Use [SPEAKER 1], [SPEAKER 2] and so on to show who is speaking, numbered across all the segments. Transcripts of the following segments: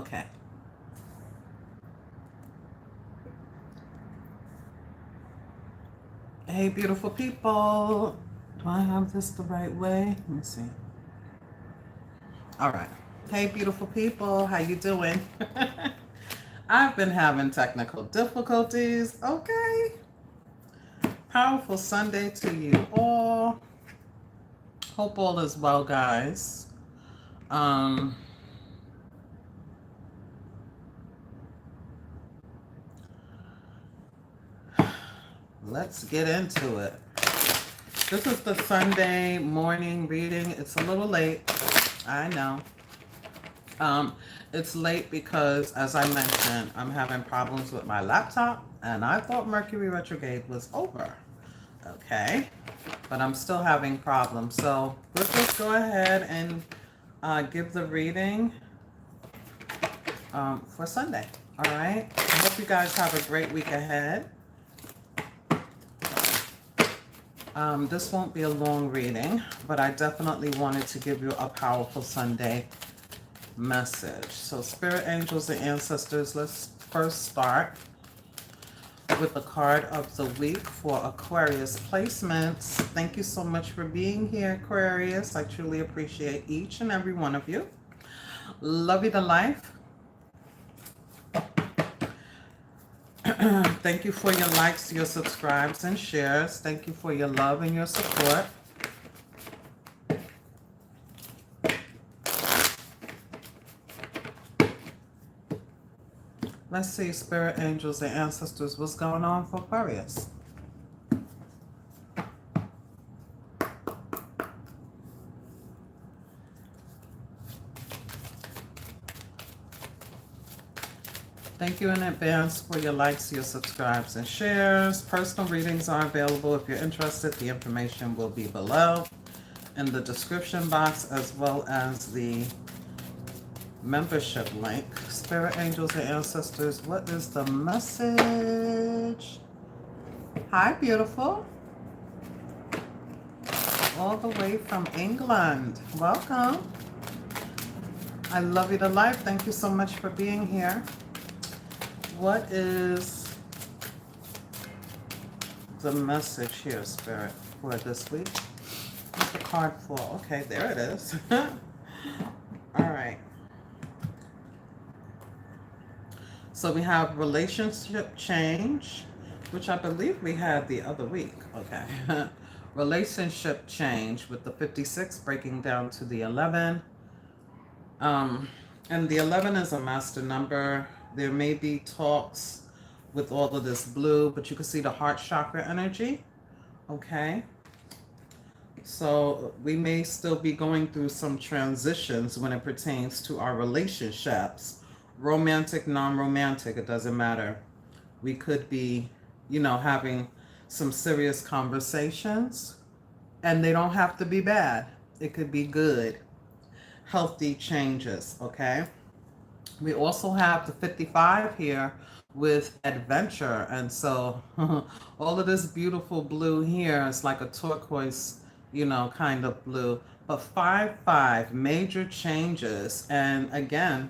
[SPEAKER 1] Okay. Hey, beautiful people. Do I have this the right way? Let me see. All right. Hey, beautiful people. How you doing? I've been having technical difficulties. Okay. Powerful Sunday to you all. Hope all is well, guys. Um, let's get into it. This is the Sunday morning reading. It's a little late. I know. It's late because, as I mentioned, I'm having problems with my laptop, and I thought Mercury retrograde was over. Okay, but I'm still having problems. So we'll just go ahead and give the reading for Sunday. All right. I hope you guys have a great week ahead. This won't be a long reading, but I definitely wanted to give you a powerful Sunday message. So spirit angels and ancestors, let's first start with the card of the week for Aquarius placements. Thank you so much for being here, Aquarius. I truly appreciate each and every one of you. Love you to life. Thank you for your likes, your subscribes, and shares. Thank you for your love and your support. Let's see, spirit angels and ancestors, what's going on for Aquarius? Thank you in advance for your likes, your subscribes, and shares. Personal readings are available if you're interested. The information will be below in the description box, as well as the membership link. Spirit angels and ancestors, what is the message? Hi, beautiful. All the way from England. Welcome. I love you to life. Thank you so much for being here. What is the message here, Spirit, for this week? What's the card for? Okay, there it is. All right. So we have relationship change, which I believe we had the other week. Okay. Relationship change with the 56 breaking down to the 11. And the 11 is a master number. There may be talks with all of this blue, but you can see the heart chakra energy. Okay. So we may still be going through some transitions when it pertains to our relationships. Romantic, non-romantic, it doesn't matter. We could be, having some serious conversations, and they don't have to be bad. It could be good, healthy changes, okay? We also have the 55 here with adventure. And so all of this beautiful blue here is like a turquoise, kind of blue. But 5-5, major changes. And again,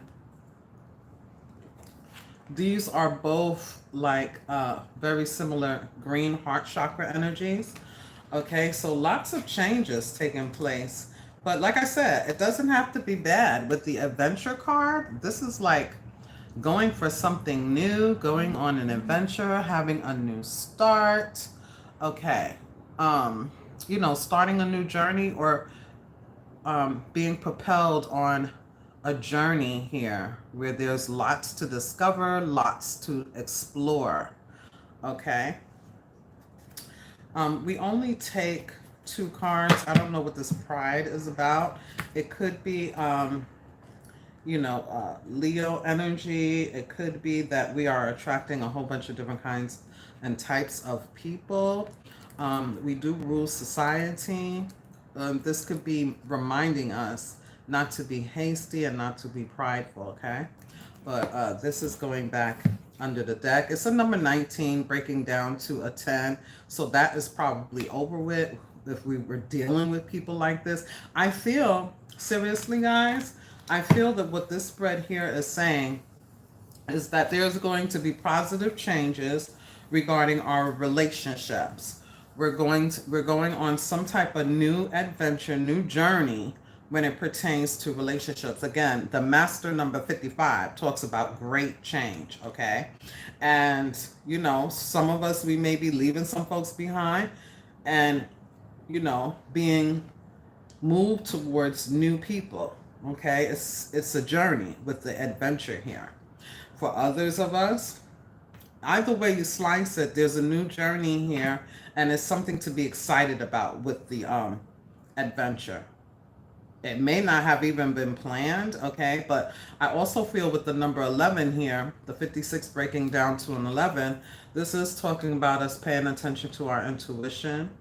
[SPEAKER 1] these are both like very similar green heart chakra energies. Okay, so lots of changes taking place. But like I said, it doesn't have to be bad. With the adventure card, this is like going for something new, going on an adventure, having a new start. Okay. Starting a new journey, or being propelled on a journey here where there's lots to discover, lots to explore. Okay. We only take 2 cards. I don't know what this pride is about. It could be, Leo energy. It could be that we are attracting a whole bunch of different kinds and types of people. We do rule society. This could be reminding us not to be hasty and not to be prideful, okay? But this is going back under the deck. It's a number 19 breaking down to a 10. So that is probably over with if we were dealing with people like this. I feel, seriously, guys, I feel that what this spread here is saying is that there's going to be positive changes regarding our relationships. We're going on some type of new adventure, new journey when it pertains to relationships. Again, the master number 55 talks about great change, okay? And some of us, we may be leaving some folks behind and being moved towards new people, okay? It's a journey with the adventure here. For others of us, either way you slice it, there's a new journey here, and it's something to be excited about with the adventure. It may not have even been planned, okay? But I also feel with the number 11 here, the 56 breaking down to an 11, this is talking about us paying attention to our intuition,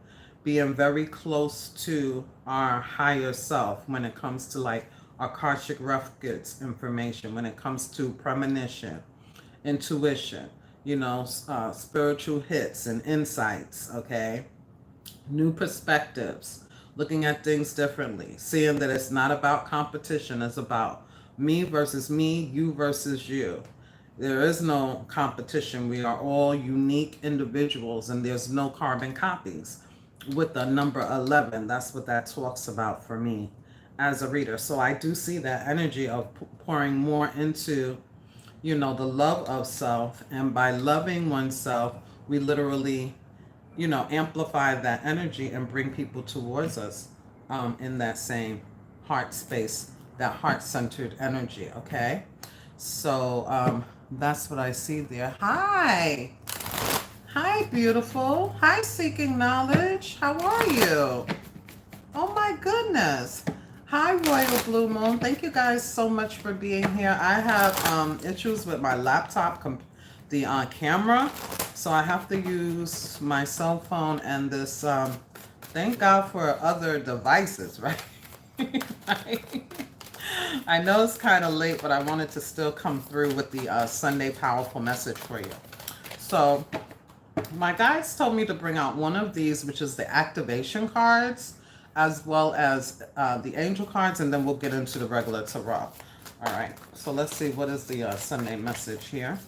[SPEAKER 1] being very close to our higher self when it comes to like our Akashic records information, when it comes to premonition, intuition, spiritual hits and insights, okay? New perspectives, looking at things differently, seeing that it's not about competition, it's about me versus me, you versus you. There is no competition. We are all unique individuals, and there's no carbon copies. With the number 11, that's what that talks about for me as a reader. So I do see that energy of pouring more into the love of self, and by loving oneself, we literally amplify that energy and bring people towards us in that same heart space, that heart-centered energy, okay? So that's what I see there. Hi, beautiful. Hi, seeking knowledge. How are you? Oh my goodness. Hi, Royal Blue Moon. Thank you guys so much for being here. I have issues with my laptop, the camera, so I have to use my cell phone and this. Thank God for other devices, right? I know it's kind of late, but I wanted to still come through with the Sunday powerful message for you. So my guides told me to bring out one of these, which is the activation cards, as well as the angel cards, and then we'll get into the regular tarot. All right, so let's see, what is the Sunday message here?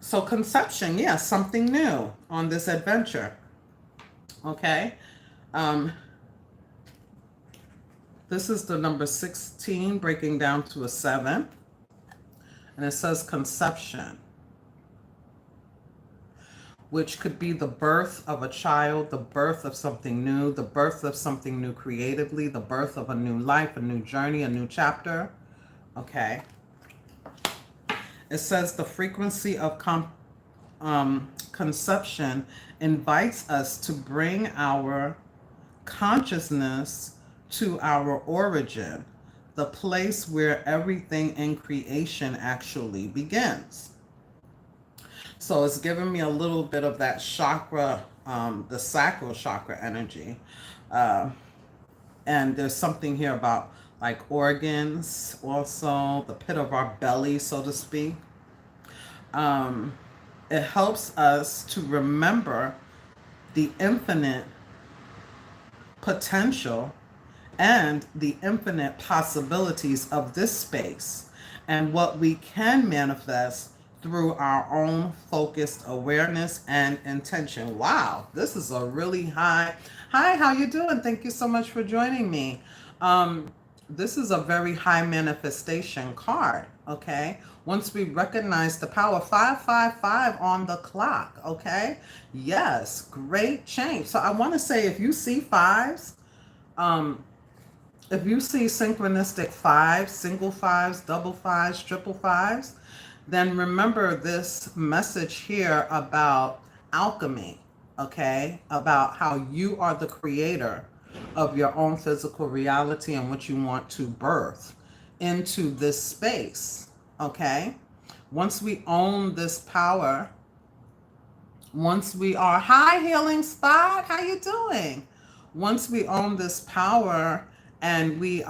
[SPEAKER 1] So conception, yes, something new on this adventure. Okay. This is the number 16 breaking down to a 7. And it says conception, which could be the birth of a child, the birth of something new, the birth of something new creatively, the birth of a new life, a new journey, a new chapter. Okay. It says the frequency of conception invites us to bring our consciousness to our origin, the place where everything in creation actually begins. So it's giving me a little bit of that chakra, the sacral chakra energy. And there's something here about like organs, also the pit of our belly, so to speak. It helps us to remember the infinite potential and the infinite possibilities of this space and what we can manifest through our own focused awareness and intention. Wow, this is a really high. Hi, how you doing? Thank you so much for joining me. This is a very high manifestation card, okay? Once we recognize the power, 555 on the clock, okay? Yes, great change. So I want to say, if you see fives, if you see synchronistic fives, single fives, double fives, triple fives, then remember this message here about alchemy, okay? About how you are the creator of your own physical reality and what you want to birth into this space, okay? Once we own this power, once we are, hi Healing Spot, how you doing? Once we own this power and we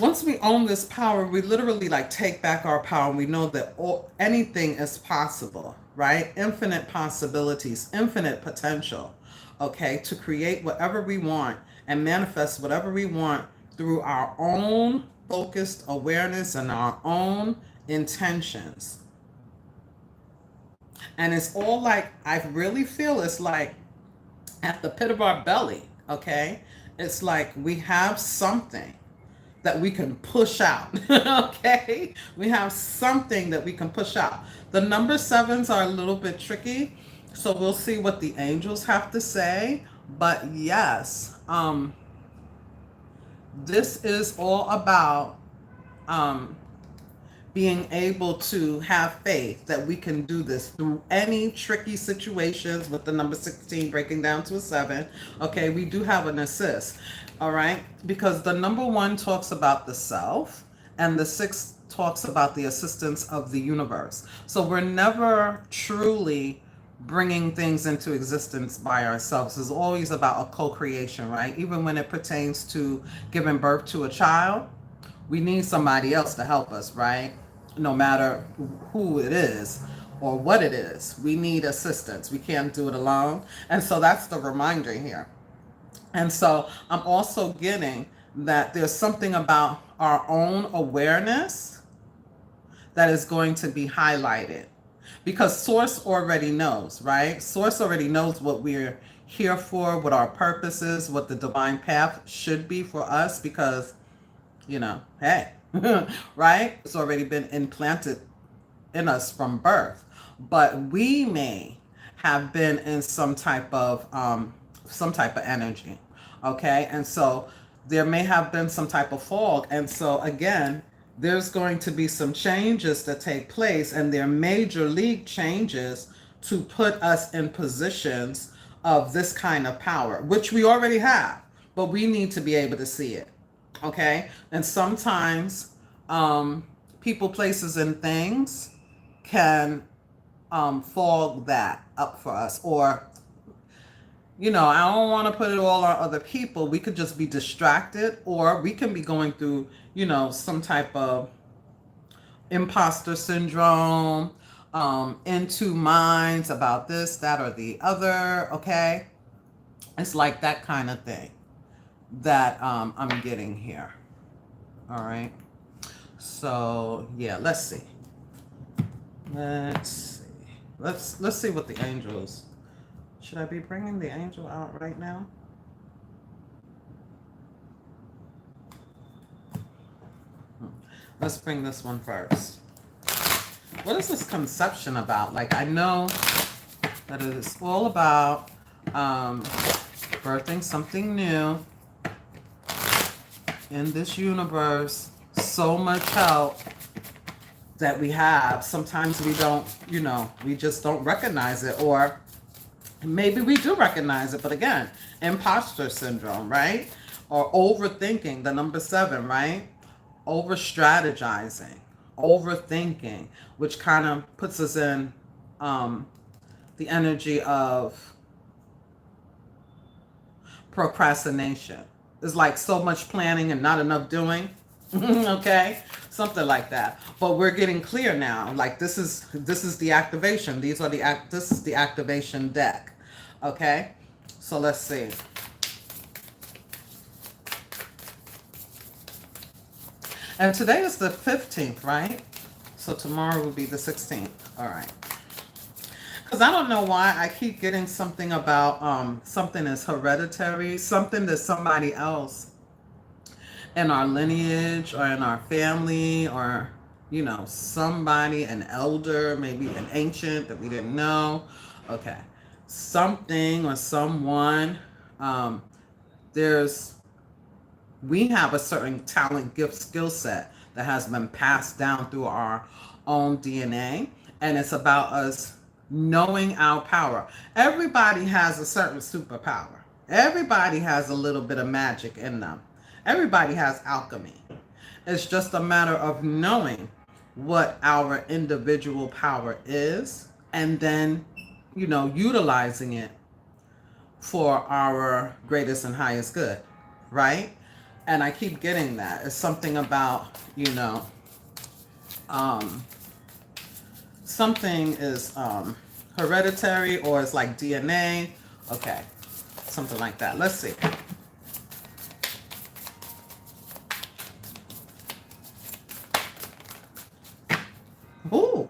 [SPEAKER 1] once we own this power, we literally like take back our power, and we know that anything is possible, right? Infinite possibilities, infinite potential. okay, to create whatever we want and manifest whatever we want through our own focused awareness and our own intentions. And it's all like, I really feel it's like at the pit of our belly, okay? It's like we have something that we can push out, okay? We have something that we can push out. The number sevens are a little bit tricky, so we'll see what the angels have to say. But yes, this is all about being able to have faith that we can do this through any tricky situations, with the number 16 breaking down to a 7. Okay, we do have an assist, all right? Because the number 1 talks about the self and the 6 talks about the assistance of the universe. So we're never truly bringing things into existence by ourselves. It's always about a co-creation, right? Even when it pertains to giving birth to a child, we need somebody else to help us, right? No matter who it is or what it is, we need assistance. We can't do it alone. And so that's the reminder here. And so I'm also getting that there's something about our own awareness that is going to be highlighted, because Source already knows, right? Source already knows what we're here for, what our purpose is, what the divine path should be for us, because, you know, hey, right? It's already been implanted in us from birth. But we may have been in some type of energy, okay? And so there may have been some type of fog. And so again, there's going to be some changes that take place, and they're major league changes to put us in positions of this kind of power, which we already have, but we need to be able to see it. Okay, and sometimes people, places, and things can fog that up for us, or, you know, I don't want to put it all on other people. We could just be distracted, or we can be going through, you know, some type of imposter syndrome, into minds about this, that, or the other. Okay, it's like that kind of thing that I'm getting here. All right. So yeah, let's see. Let's see what the angels. Should I be bringing the angel out right now? Let's bring this one first. What is this conception about? Like, I know that it is all about birthing something new in this universe. So much help that we have. Sometimes we don't, you know, we just don't recognize it, or maybe we do recognize it, but again, imposter syndrome, right? Or overthinking, the number 7, right? Over strategizing, overthinking, which kind of puts us in the energy of procrastination. It's like so much planning and not enough doing. Okay, something like that. But we're getting clear now. Like, this is the activation. This is the activation deck. Okay, so let's see. And today is the 15th, right? So tomorrow will be the 16th. All right. Because I don't know why I keep getting something about something is hereditary, something that somebody else in our lineage or in our family, or, you know, somebody, an elder, maybe an ancient that we didn't know. Okay. Something or someone, we have a certain talent, gift, skill set that has been passed down through our own DNA. And it's about us knowing our power. Everybody has a certain superpower. Everybody has a little bit of magic in them. Everybody has alchemy. It's just a matter of knowing what our individual power is, and then, you know, utilizing it for our greatest and highest good, right? And I keep getting that. It's something about, you know, something is hereditary, or it's like DNA. Okay, something like that. Let's see. Ooh,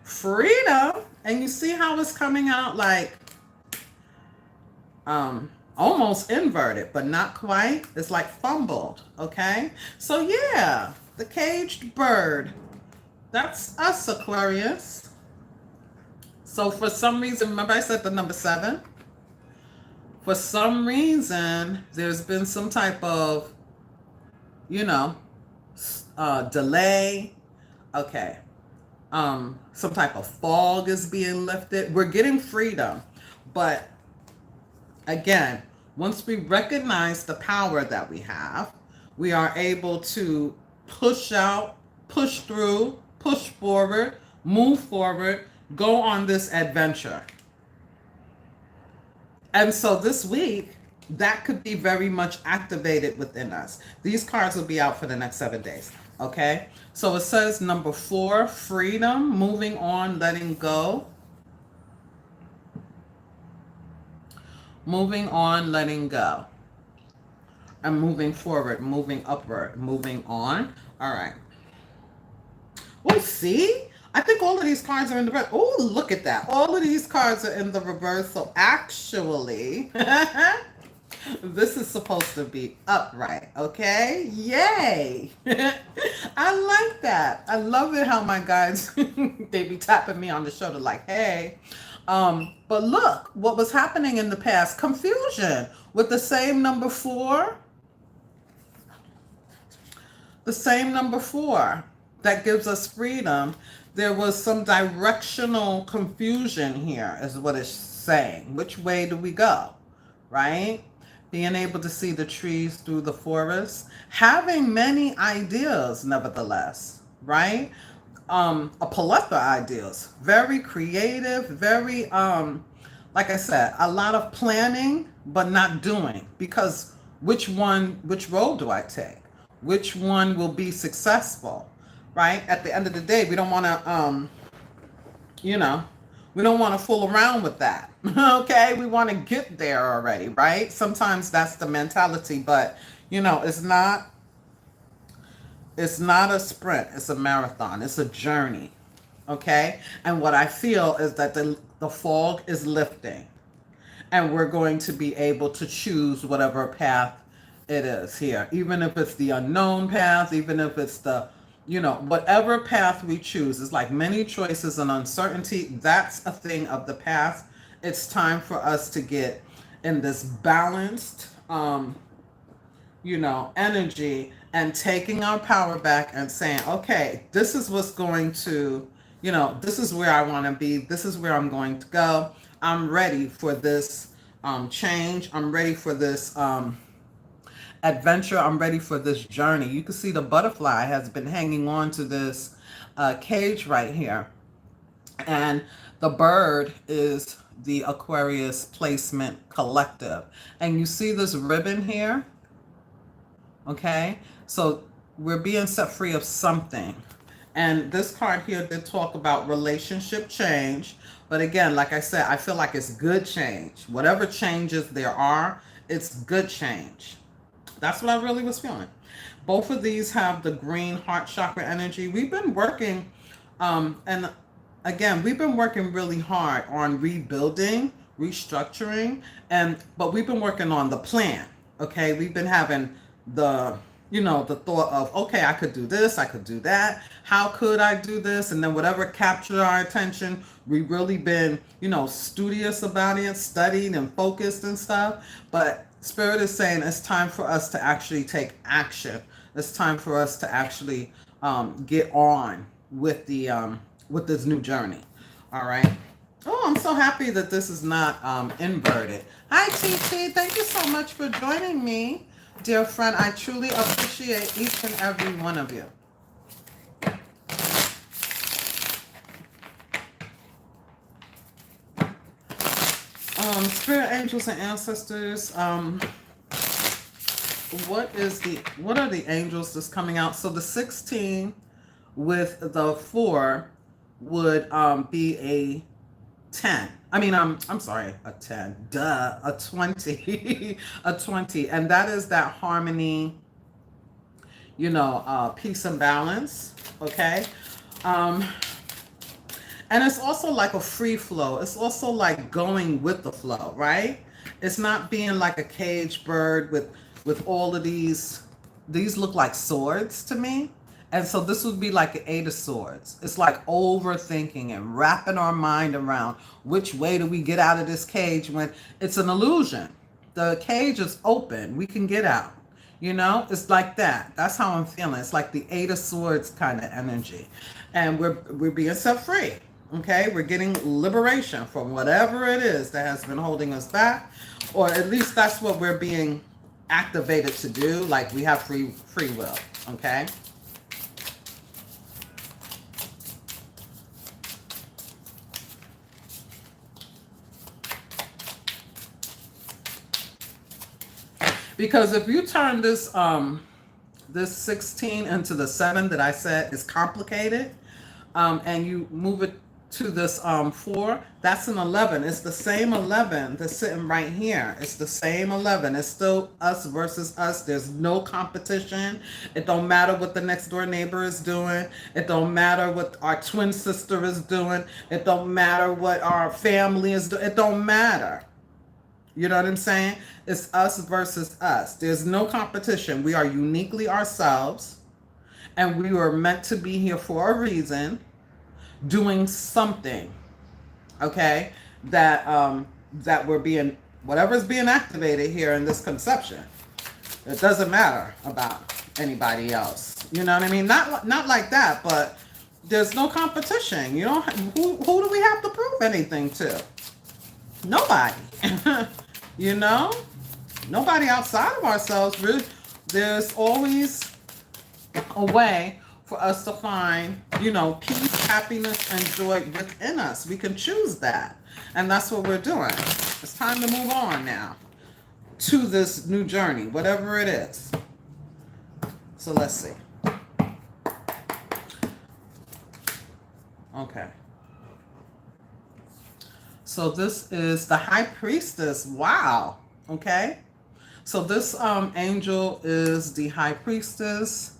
[SPEAKER 1] freedom. And you see how it's coming out like almost inverted, but not quite. It's like fumbled, okay? So yeah, the caged bird. That's us, Aquarius. So for some reason, remember I said the number 7? For some reason, there's been some type of, you know, delay. Okay. Some type of fog is being lifted. We're getting freedom. But again, once we recognize the power that we have, we are able to push out, push through, push forward, move forward, go on this adventure. And so this week, that could be very much activated within us. These cards will be out for the next 7 days. Okay? So it says number 4, freedom, moving on, letting go. Moving on, letting go. And moving forward, moving upward, moving on. All right. Oh, see? I think all of these cards are in the reverse. Oh, look at that. All of these cards are in the reverse. So actually, this is supposed to be upright, okay? Yay! I like that. I love it how my guys, they be tapping me on the shoulder like, hey. But look, what was happening in the past, confusion with the same number 4. The same number 4 that gives us freedom. There was some directional confusion here, is what it's saying. Which way do we go, right? Being able to see the trees through the forest, having many ideas, nevertheless, right? A plethora of ideas, very creative, very, like I said, a lot of planning, but not doing, because which road do I take? Which one will be successful? Right? At the end of the day, we don't want to, we don't want to fool around with that. Okay? We want to get there already, right? Sometimes that's the mentality, but, it's not a sprint. It's a marathon. It's a journey. Okay? And what I feel is that the fog is lifting, and we're going to be able to choose whatever path it is here, even if it's the unknown path, even if it's the whatever path we choose. Is like many choices and uncertainty. That's a thing of the past. It's time for us to get in this balanced, energy, and taking our power back and saying, okay, this is what's going to, this is where I want to be. This is where I'm going to go. I'm ready for this change. I'm ready for this adventure. I'm ready for this journey. You can see the butterfly has been hanging on to this cage right here. And the bird is the Aquarius Placement Collective. And you see this ribbon here? Okay? So we're being set free of something. And this card here did talk about relationship change. But again, like I said, I feel like it's good change. Whatever changes there are, it's good change. That's what I really was feeling. Both of these have the green heart chakra energy. We've been working, and again, we've been working really hard on rebuilding, restructuring, but we've been working on the plan. Okay, we've been having the thought of, okay, I could do this, I could do that. How could I do this? And then whatever captured our attention, we've really been, studious about it, studied and focused and stuff. But Spirit is saying it's time for us to actually take action. It's time for us to actually get on with the with this new journey. All right. Oh, I'm so happy that this is not inverted. Hi, TT. Thank you so much for joining me, dear friend. I truly appreciate each and every one of you. Spirit angels and ancestors, what are the angels that's coming out? So the 16 with the 4 would be 10. I mean, I'm sorry, a 10. Duh, a 20. A 20. And that is that harmony, peace and balance. Okay. Um, and it's also like a free flow. It's also like going with the flow, right? It's not being like a caged bird with all of these look like swords to me. And so this would be like an 8 of Swords. It's like overthinking and wrapping our mind around which way do we get out of this cage when it's an illusion. The cage is open. We can get out. It's like that. That's how I'm feeling. It's like the 8 of Swords kind of energy. And we're being set free. Okay? We're getting liberation from whatever it is that has been holding us back. Or at least that's what we're being activated to do. Like we have free will. Okay? Because if you turn this 16 into the 7 that I said is complicated, and you move it to this 4, that's an 11. It's the same 11 that's sitting right here. It's the same 11. It's still us versus us. There's no competition. It don't matter what the next door neighbor is doing. It don't matter what our twin sister is doing. It don't matter what our family is doing. It don't matter. You know what I'm saying? It's us versus us. There's no competition. We are uniquely ourselves, and we were meant to be here for a reason, doing something. Okay? That we're being, whatever's being activated here in this conception. It doesn't matter about anybody else. You know what I mean? Not like that, but there's no competition. You don't. Who do we have to prove anything to? Nobody. Nobody outside of ourselves. Really, there's always a way for us to find, peace, happiness, and joy within us. We can choose that. And that's what we're doing. It's time to move on now to this new journey, whatever it is. So let's see. Okay. So this is the High Priestess. Wow. Okay. So this angel is the High Priestess,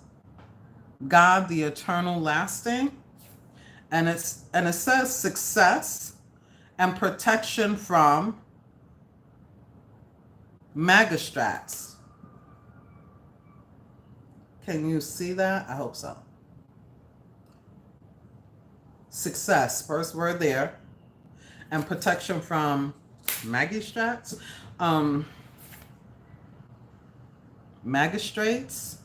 [SPEAKER 1] God, the eternal lasting. And it says success and protection from magistrates. Can you see that? I hope so. Success, first word there. And protection from magistrates. Magistrates.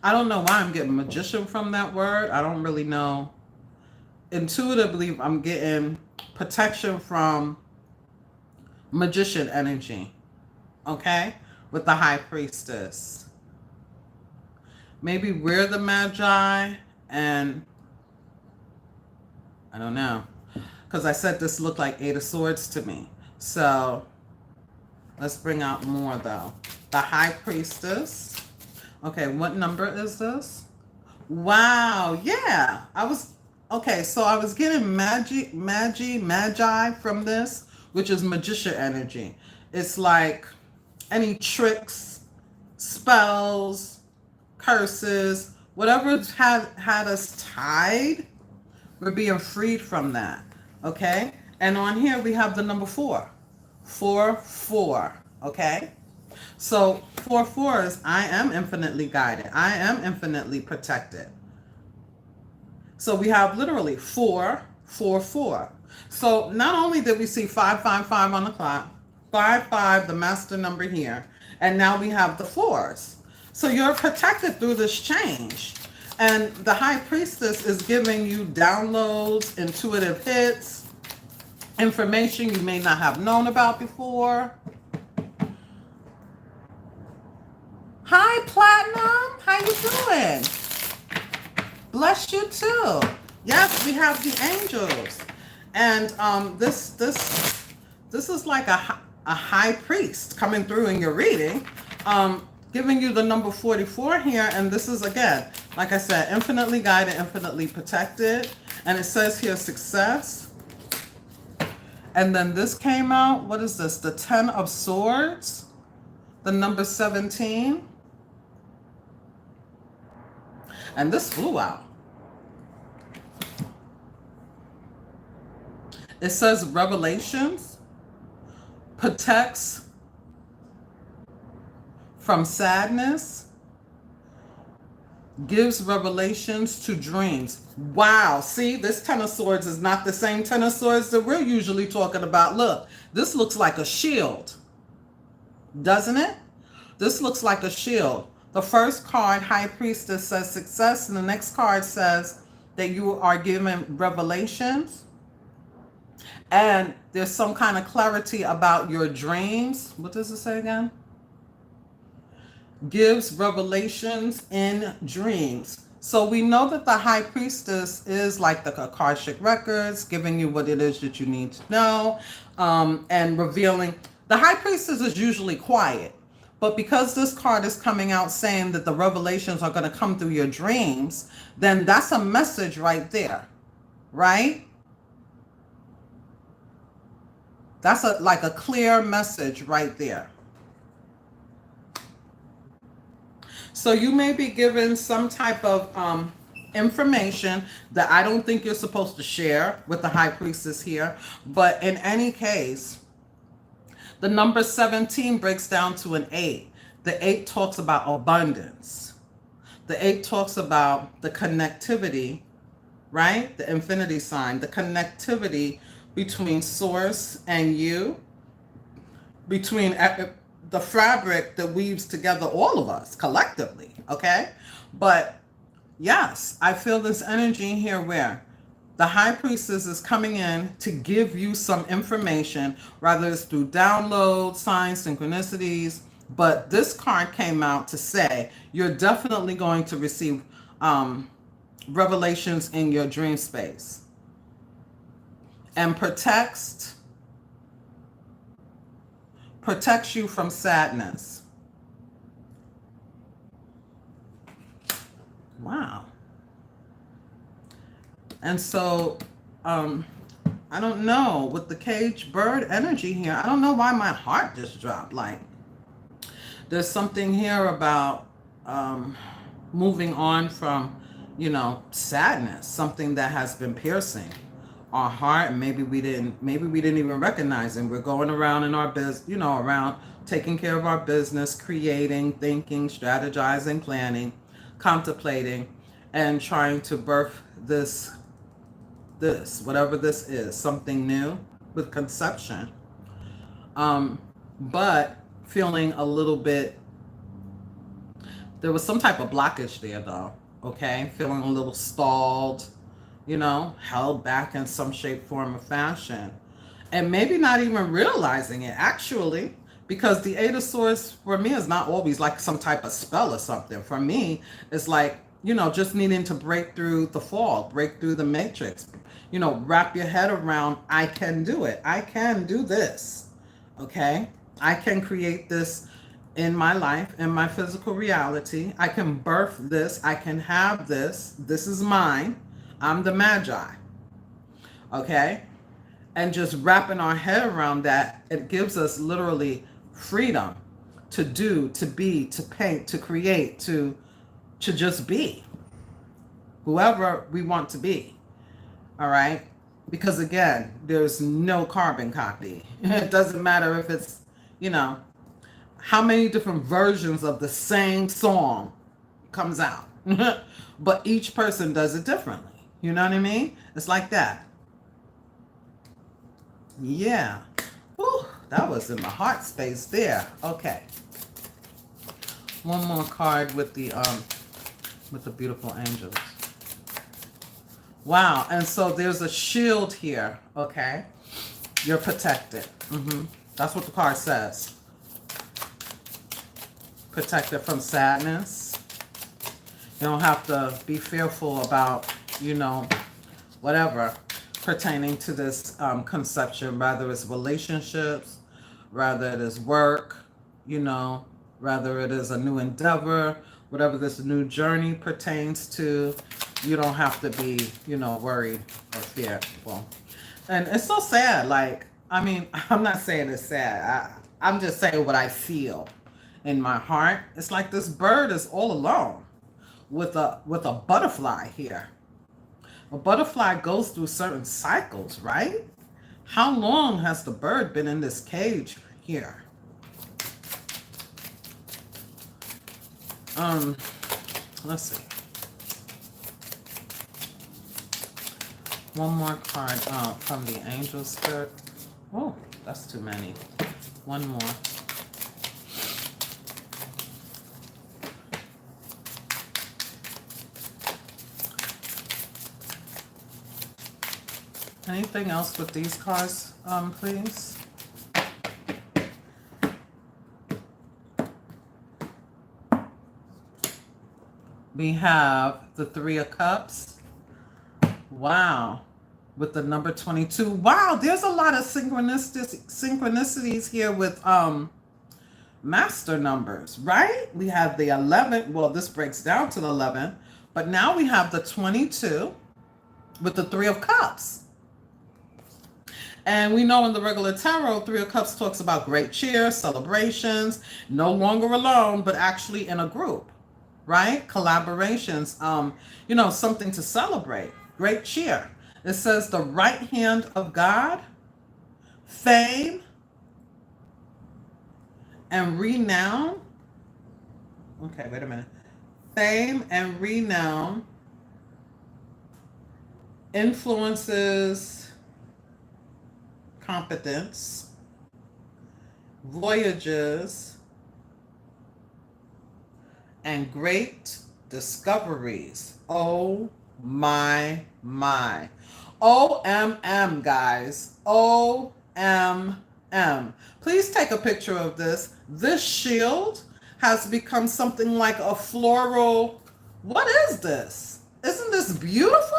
[SPEAKER 1] I don't know why I'm getting magician from that word. I don't really know. Intuitively, I'm getting protection from magician energy. Okay? With the High Priestess. Maybe we're the Magi, and I don't know. Because I said this looked like 8 of Swords to me. So let's bring out more though. The High Priestess. Okay, what number is this? Wow, yeah. Okay, so I was getting Magi from this, which is magician energy. It's like any tricks, spells, curses, whatever had us tied, we're being freed from that. Okay? And on here we have the number 4. 4-4. Okay? So 4-4 is I am infinitely guided. I am infinitely protected. So we have literally 4-4-4. So not only did we see 555 on the clock, 55, the master number here, and now we have the 4s. So you're protected through this change. And the High Priestess is giving you downloads, intuitive hits, information you may not have known about before. Hi, Platinum. How you doing? Bless you too. Yes, we have the angels. And this is like a high priest coming through in your reading. giving you the number 44 here, and this is, again, like I said, infinitely guided, infinitely protected, and it says here success. And then this came out, what is this? The 10 of Swords, the number 17, and this flew out. It says revelations, protects from sadness, gives revelations to dreams. Wow, see, this 10 of Swords is not the same 10 of Swords that we're usually talking about. Look, this looks like a shield, doesn't it? This looks like a shield. The first card, High Priestess, says success, and the next card says that you are given revelations. And there's some kind of clarity about your dreams. What does it say again? Gives revelations in dreams. So we know that the High Priestess is like the Akashic records, giving you what it is that you need to know, and revealing. The High Priestess is usually quiet, but because this card is coming out saying that the revelations are going to come through your dreams, then that's a message right there, right? That's like a clear message right there. So you may be given some type of information that I don't think you're supposed to share with the High Priestess here. But in any case, the number 17 breaks down to an 8. The 8 talks about abundance. The 8 talks about the connectivity, right? The infinity sign, the connectivity between source and you, between the fabric that weaves together all of us collectively, okay? But yes, I feel this energy here where the High Priestess is coming in to give you some information, whether it's through downloads, signs, synchronicities, but this card came out to say you're definitely going to receive revelations in your dream space. And protects you from sadness. Wow. And so, I don't know, with the cage bird energy here, I don't know why my heart just dropped. Like, there's something here about moving on from, you know, sadness, something that has been piercing our heart, and maybe we didn't even recognize it. We're going around in our business, you know, around taking care of our business, creating, thinking, strategizing, planning, contemplating, and trying to birth this whatever this is, something new with conception, but feeling a little bit, there was some type of blockage there though, okay? Feeling a little stalled, you know, held back in some shape, form, or fashion. And maybe not even realizing it, actually, because the 8 of Swords for me is not always like some type of spell or something. For me, it's like, you know, just needing to break through the fog, break through the matrix, you know, wrap your head around, I can do it. I can do this, okay? I can create this in my life, in my physical reality. I can birth this. I can have this. This is mine. I'm the Magi, okay? And just wrapping our head around that, it gives us literally freedom to do, to be, to paint, to create, to just be whoever we want to be, all right? Because again, there's no carbon copy. It doesn't matter if it's, you know, how many different versions of the same song comes out. But each person does it differently. You know what I mean? It's like that. Yeah. Whew, that was in the heart space there. Okay. One more card with the beautiful angels. Wow. And so there's a shield here. Okay. You're protected. That's what the card says. Protected from sadness. You don't have to be fearful about, you know, whatever pertaining to this conception, whether it's relationships, whether it is work, you know, whether it is a new endeavor, whatever this new journey pertains to, you don't have to be, worried or fearful. And it's so sad. Like, I mean, I'm not saying it's sad. I'm just saying what I feel in my heart. It's like this bird is all alone with a butterfly here. A butterfly goes through certain cycles, right? How long has the bird been in this cage here? Let's see. One more card from the angel spirit. Oh, that's too many. One more. Anything else with these cards, please? We have the Three of Cups. Wow. With the number 22. Wow, there's a lot of synchronicities here with master numbers, right? We have the 11. Well, this breaks down to the 11. But now we have the 22 with the Three of Cups. And we know in the regular tarot, Three of Cups talks about great cheer, celebrations, no longer alone, but actually in a group, right? Collaborations, something to celebrate. Great cheer. It says the right hand of God, fame, and renown. Okay, wait a minute. Fame and renown influences competence, voyages, and great discoveries. Oh my. OMM, guys. OMM. Please take a picture of this. This shield has become something like a floral. What is this? Isn't this beautiful?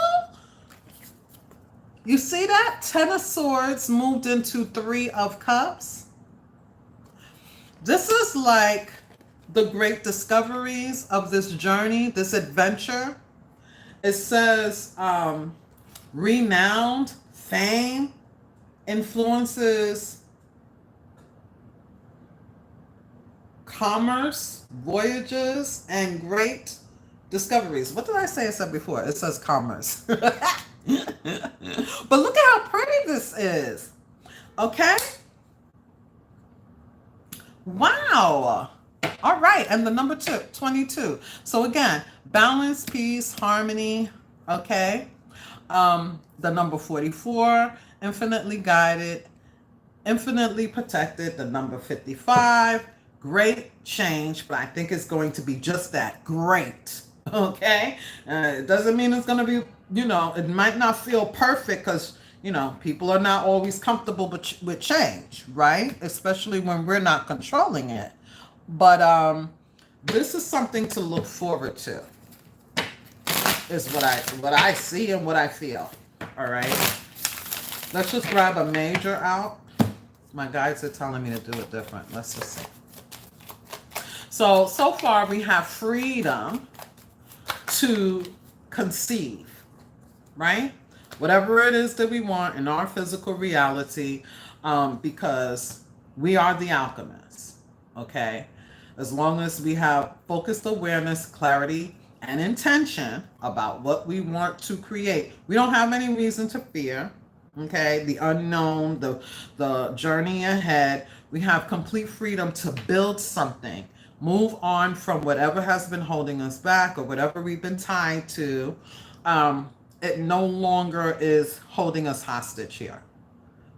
[SPEAKER 1] You see that? 10 of Swords moved into 3 of Cups. This is like the great discoveries of this journey, this adventure. It says renowned, fame, influences, commerce, voyages, and great discoveries. What did I say it said before? It says commerce. But look at how pretty this is. Okay? Wow. All right. And the number 22. So again, balance, peace, harmony. Okay? The number 44, infinitely guided, infinitely protected. The number 55, great change. But I think it's going to be just that, great. Okay? It doesn't mean it's going to be, it might not feel perfect because, people are not always comfortable with change, right? Especially when we're not controlling it. But this is something to look forward to, is what I see and what I feel. All right? Let's just grab a major out. My guides are telling me to do it different. Let's just see. So far we have freedom to conceive, right? Whatever it is that we want in our physical reality, because we are the alchemists, okay? As long as we have focused awareness, clarity, and intention about what we want to create, we don't have any reason to fear, okay? The unknown, the journey ahead, we have complete freedom to build something, move on from whatever has been holding us back or whatever we've been tied to. It no longer is holding us hostage here.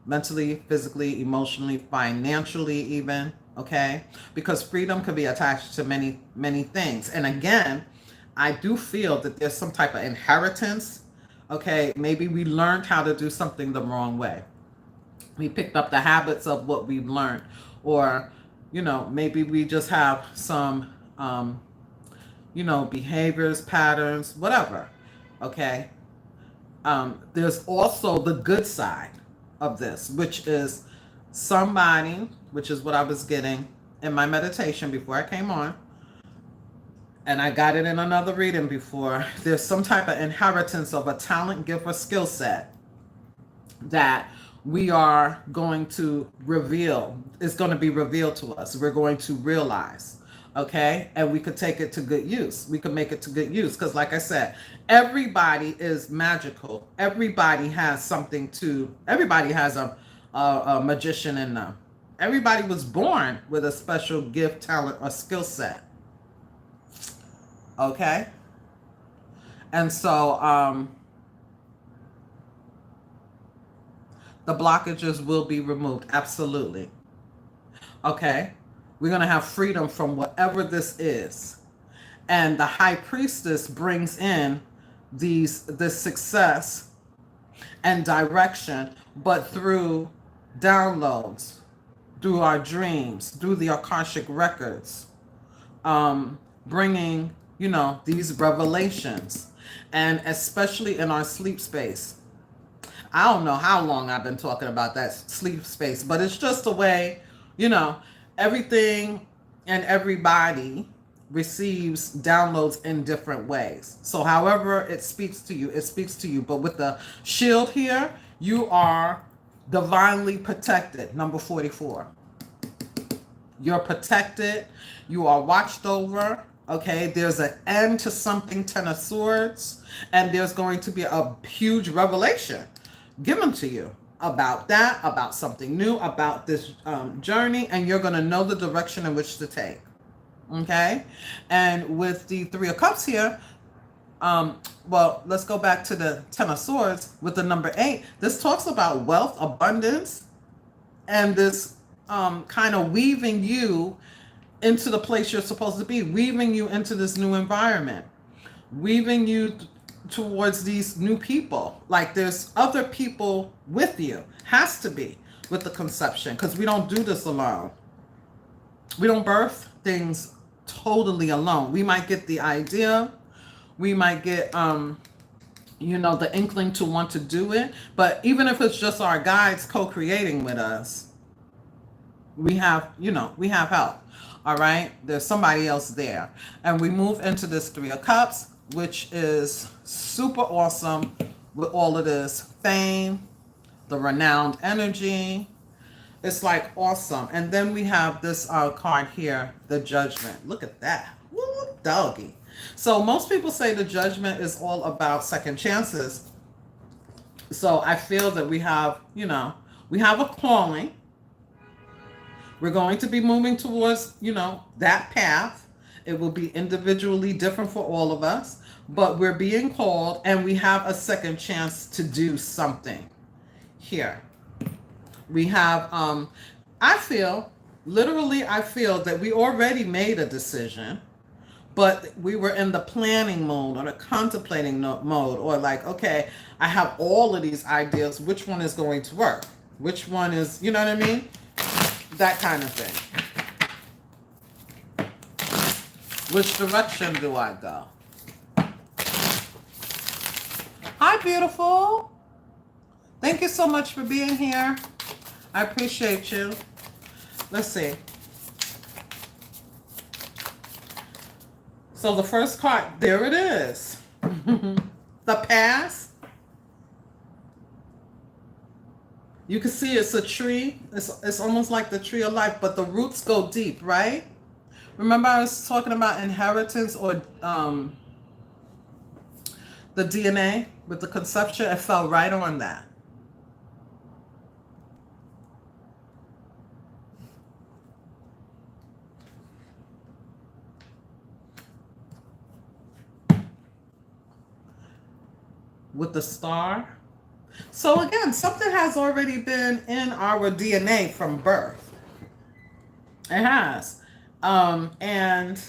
[SPEAKER 1] Mentally, physically, emotionally, financially even, okay? Because freedom can be attached to many, many things. And again, I do feel that there's some type of inheritance, okay? Maybe we learned how to do something the wrong way. We picked up the habits of what we've learned. Or, maybe we just have some, behaviors, patterns, whatever, okay? There's also the good side of this, which is somebody, which is what I was getting, in my meditation before I came on, and I got it in another reading before. There's some type of inheritance of a talent, gift, or skill set that we are going to reveal. It's going to be revealed to us. We're going to realize. Okay, and we could take it to good use. We could make it to good use because, like I said, everybody is magical. Everybody has something to. Everybody has a magician in them. Everybody was born with a special gift, talent, or skill set. Okay, and so the blockages will be removed. Absolutely. Okay. We're going to have freedom from whatever this is. And the high priestess brings in this success and direction, but through downloads, through our dreams, through the Akashic records, bringing, these revelations, and especially in our sleep space. I don't know how long I've been talking about that sleep space, but it's just a way, everything and everybody receives downloads in different ways. So however it speaks to you, it speaks to you. But with the shield here, you are divinely protected. Number 44. You're protected. You are watched over. Okay, there's an end to something, 10 of Swords, and there's going to be a huge revelation given to you about that, about something new, about this journey, and you're going to know the direction in which to take. Okay, and with the 3 of Cups here, well, let's go back to the 10 of Swords with the number 8. This talks about wealth, abundance, and this kind of weaving you into the place you're supposed to be, weaving you into this new environment, weaving you towards these new people. Like there's other people with you. Has to be with the conception, because we don't do this alone. We don't birth things totally alone. We might get the idea. We might get, the inkling to want to do it. But even if it's just our guides co-creating with us, we have help. All right. There's somebody else there. And we move into this 3 of Cups, which is super awesome with all of this fame, the renowned energy. It's like awesome. And then we have this card here, the Judgment. Look at that. Woo, doggy. So most people say the Judgment is all about second chances. So I feel that we have, we have a calling. We're going to be moving towards, that path. It will be individually different for all of us, but we're being called and we have a second chance to do something here. We have, I feel that we already made a decision, but we were in the planning mode or the contemplating mode, or like, okay, I have all of these ideas. Which one is going to work? Which one is, you know what I mean? That kind of thing. Which direction do I go? Hi, beautiful. Thank you so much for being here. I appreciate you. Let's see. So the first card, there it is. The past. You can see it's a tree. It's almost like the tree of life, but the roots go deep, right? Remember I was talking about inheritance or the DNA with the conception? It fell right on that. With the star. So again, something has already been in our DNA from birth. It has. And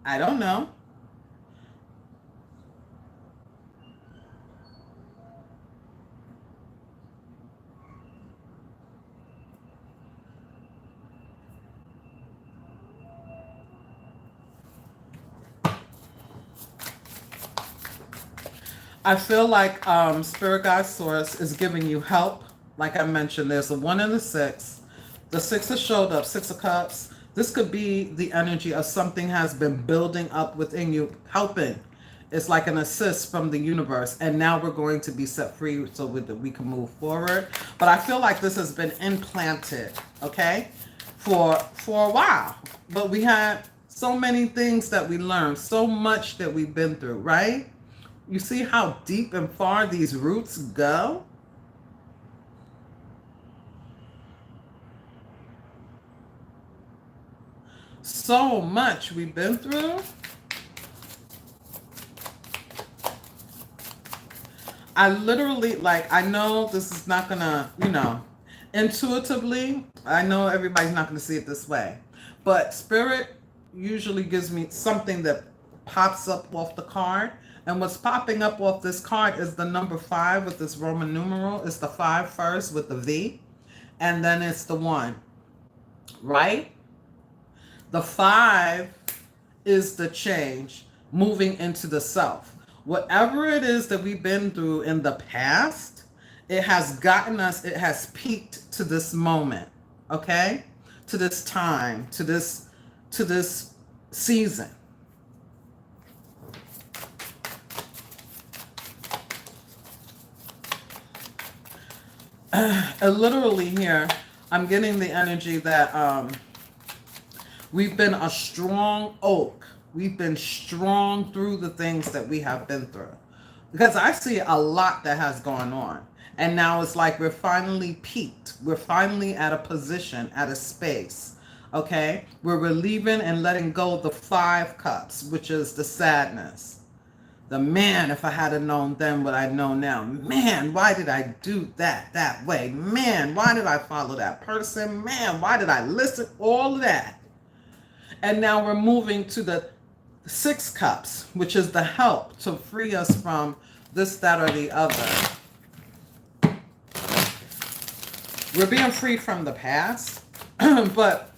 [SPEAKER 1] I don't know. I feel like Spirit Guide Source is giving you help. Like I mentioned, there's a 1 and a 6. The 6 has showed up, 6 of Cups. This could be the energy of something has been building up within you, helping. It's like an assist from the universe. And now we're going to be set free so that we can move forward. But I feel like this has been implanted, okay, for a while. But we had so many things that we learned, so much that we've been through, right? You see how deep and far these roots go? So much we've been through. I literally, like, I know this is not gonna, intuitively, I know everybody's not gonna see it this way, but Spirit usually gives me something that pops up off the card. And what's popping up off this card is the number 5 with this Roman numeral. It's the 5 first with the V, and then it's the 1, right? The 5 is the change moving into the self. Whatever it is that we've been through in the past, it has gotten us, it has peaked to this moment, okay? To this time, to this season. Literally here, I'm getting the energy that we've been a strong oak. We've been strong through the things that we have been through. Because I see a lot that has gone on. And now it's like we're finally peaked. We're finally at a position, at a space. Okay? We're relieving and letting go of the 5 cups, which is the sadness. The man, if I had known then what I know now. Man, why did I do that way? Man, why did I follow that person? Man, why did I listen? All of that. And now we're moving to the 6 cups, which is the help to free us from this, that, or the other. We're being freed from the past. But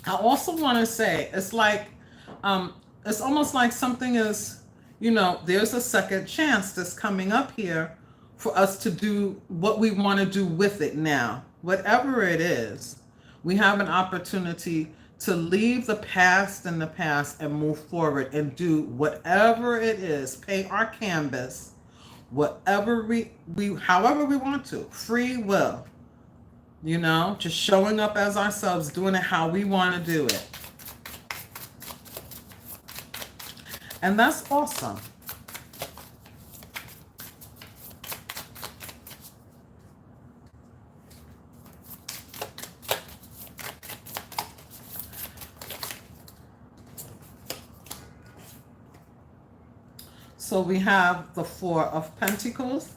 [SPEAKER 1] I also want to say, it's like, it's almost like something is, there's a second chance that's coming up here for us to do what we want to do with it now. Whatever it is, we have an opportunity to leave the past in the past and move forward and do whatever it is, paint our canvas, whatever we however we want to. Free will. Just showing up as ourselves, doing it how we want to do it. And that's awesome. So we have the 4 of Pentacles.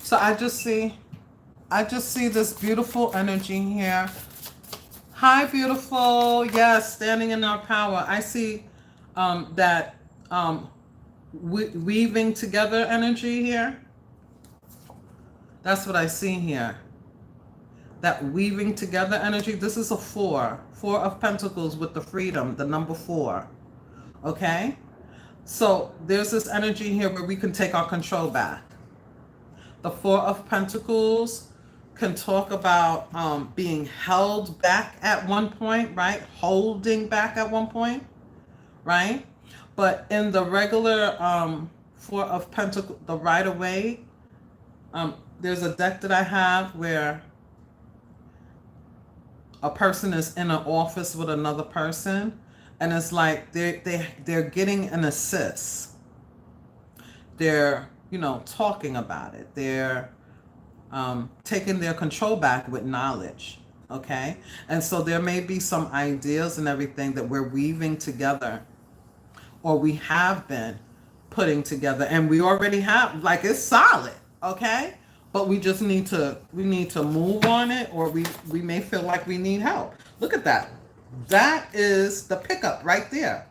[SPEAKER 1] So I just see this beautiful energy here. Hi, beautiful. Yes, standing in our power. I see that weaving together energy here. That's what I see here. That weaving together energy. This is a 4 of Pentacles with the freedom, the number 4. Okay? So there's this energy here where we can take our control back. The 4 of Pentacles can talk about being held back at one point, right? Holding back at one point, right? But in the regular 4 of Pentacles, the Rider-Waite, there's a deck that I have where a person is in an office with another person, and it's like they're getting an assist. They're talking about it. They're taking their control back with knowledge. Okay, and so there may be some ideas and everything that we're weaving together, or we have been putting together, and we already have, like, it's solid. Okay. But we just need to move on it, or we may feel like we need help. Look at that. That is the pickup right there.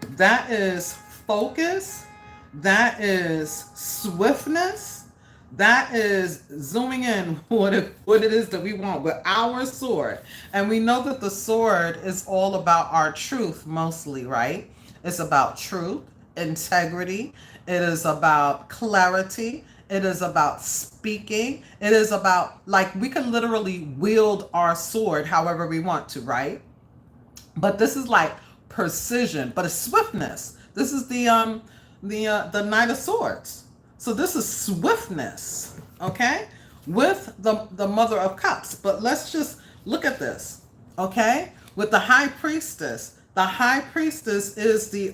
[SPEAKER 1] That is focus. That is swiftness. That is zooming in what it is that we want with our sword. And we know that the sword is all about our truth mostly, right? It's about truth, integrity. It is about clarity. It is about speaking. It is about, like, we can literally wield our sword however we want to, right? But this is like precision, but it's swiftness. This is the Knight of Swords. So this is swiftness, okay? With the Mother of Cups. But let's just look at this, okay? With the High Priestess. The High Priestess is in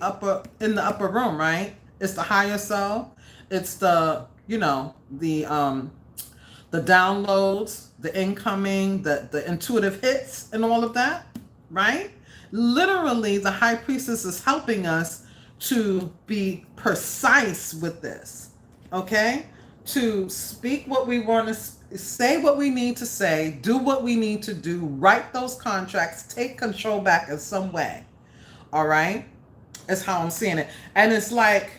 [SPEAKER 1] the upper room, right? It's the higher self. It's the, the downloads, the incoming, the intuitive hits and all of that, right? Literally, the High Priestess is helping us to be precise with this, okay? To speak what we want to say, what we need to say, do what we need to do, write those contracts, take control back in some way, all right? Is how I'm seeing it. And it's like,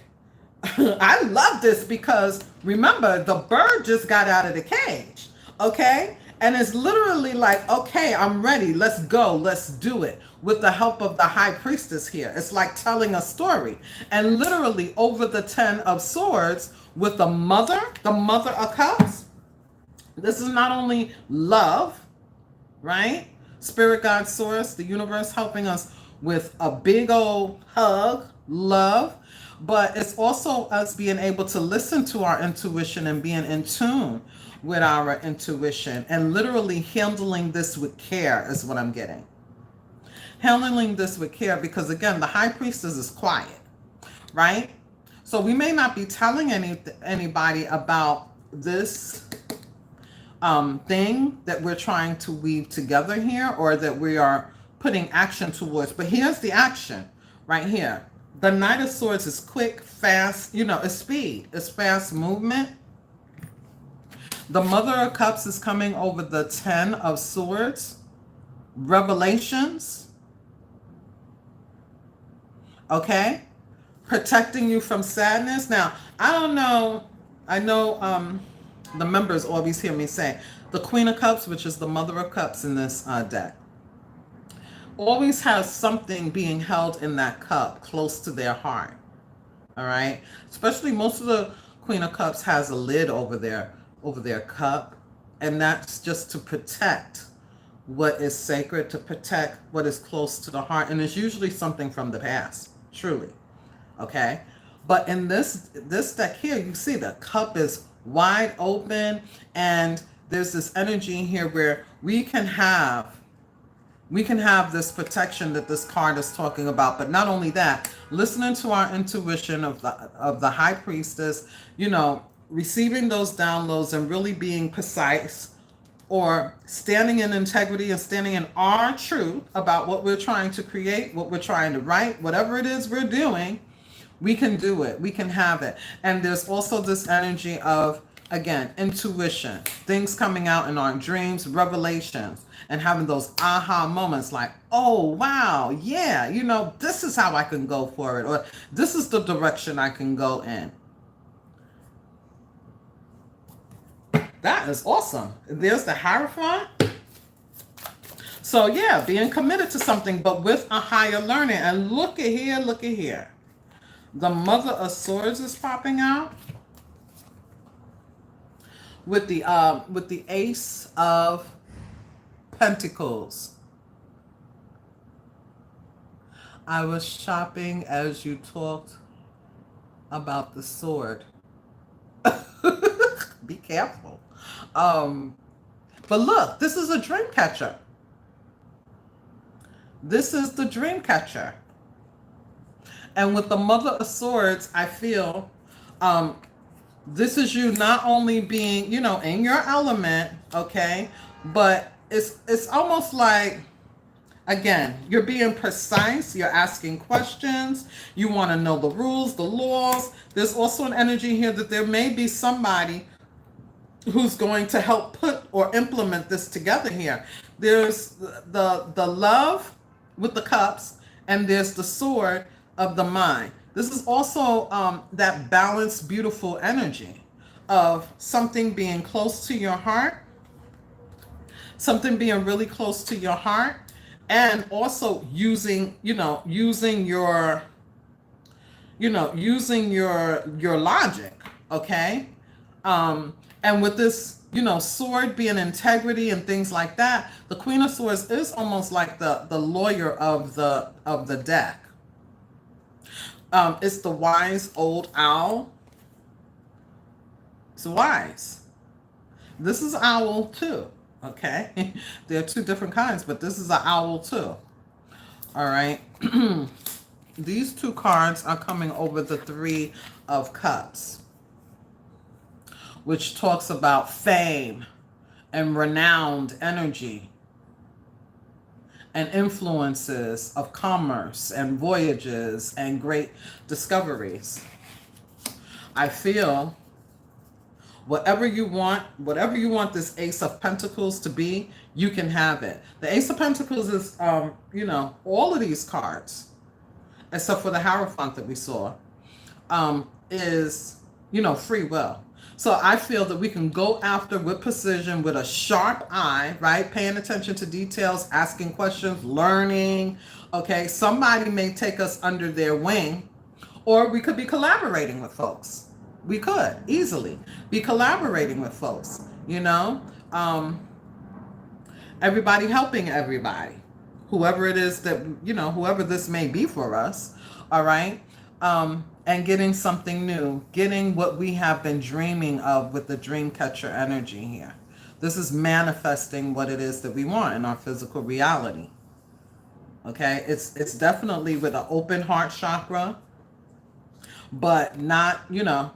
[SPEAKER 1] I love this because remember, the bird just got out of the cage, okay? And it's literally like, okay, I'm ready. Let's go. Let's do it. With the help of the High Priestess here. It's like telling a story. And literally over the 10 of Swords with the Mother of Cups. This is not only love, right? Spirit, God, Source, the universe helping us with a big old hug, love. But it's also us being able to listen to our intuition and being in tune with our intuition and literally handling this with care is what I'm getting. Handling this with care because, again, the High Priestess is quiet, right? So we may not be telling anybody about this thing that we're trying to weave together here or that we are putting action towards. But here's the action right here. The Knight of Swords is quick, fast, it's speed. It's fast movement. The Mother of Cups is coming over the 10 of Swords. Revelations. Okay? Protecting you from sadness. Now, I don't know. I know the members always hear me say the Queen of Cups, which is the Mother of Cups in this deck, always has something being held in that cup close to their heart. All right? Especially most of the Queen of Cups has a lid over their cup, and that's just to protect what is sacred, to protect what is close to the heart, and it's usually something from the past, truly. Okay? But in this deck here, you see the cup is wide open, and there's this energy here where we can have this protection that this card is talking about. But not only that, listening to our intuition of the High Priestess, receiving those downloads and really being precise, or standing in integrity and standing in our truth about what we're trying to create, what we're trying to write, whatever it is we're doing, we can do it. We can have it. And there's also this energy of, again, intuition, things coming out in our dreams, revelations, and having those aha moments like, oh, wow, yeah, this is how I can go for it, or this is the direction I can go in. That is awesome. There's the Hierophant. So yeah, being committed to something, but with a higher learning. And look at here. The Mother of Swords is popping out with the Ace of Pentacles. I was shopping as you talked about the sword. Be careful. But look, this is a dream catcher. This is the dream catcher. And with the Mother of Swords, I feel this is you not only being, in your element, okay, but it's almost like, again, you're being precise, you're asking questions, you want to know the rules, the laws. There's also an energy here that there may be somebody who's going to help put or implement this together here. There's the love with the cups, and there's the sword of the mind. This is also that balanced, beautiful energy of something being close to your heart, something being really close to your heart, and also using your logic, okay? And with this, you know, sword being integrity and things like that, the Queen of Swords is almost like the lawyer of the deck. It's the wise old owl. It's wise. This is owl too. Okay, there are two different kinds, but this is an owl too. All right. These two cards are coming over the Three of Cups, which talks about fame and renowned energy and influences of commerce and voyages and great discoveries. I feel whatever you want this Ace of Pentacles to be, you can have it. The Ace of Pentacles is, you know, all of these cards, except for the Hierophant that we saw, is, you know, free will. So I feel that we can go after with precision, with a sharp eye, right? Paying attention to details, asking questions, learning. Okay, somebody may take us under their wing, or we could be collaborating with folks. We could easily be collaborating with folks, you know? Everybody helping everybody. Whoever it is that, you know, whoever this may be for us, all right? And getting something new, getting what we have been dreaming of with the dream catcher energy here. This is manifesting what it is that we want in our physical reality. Okay, it's definitely with an open heart chakra, but not, you know,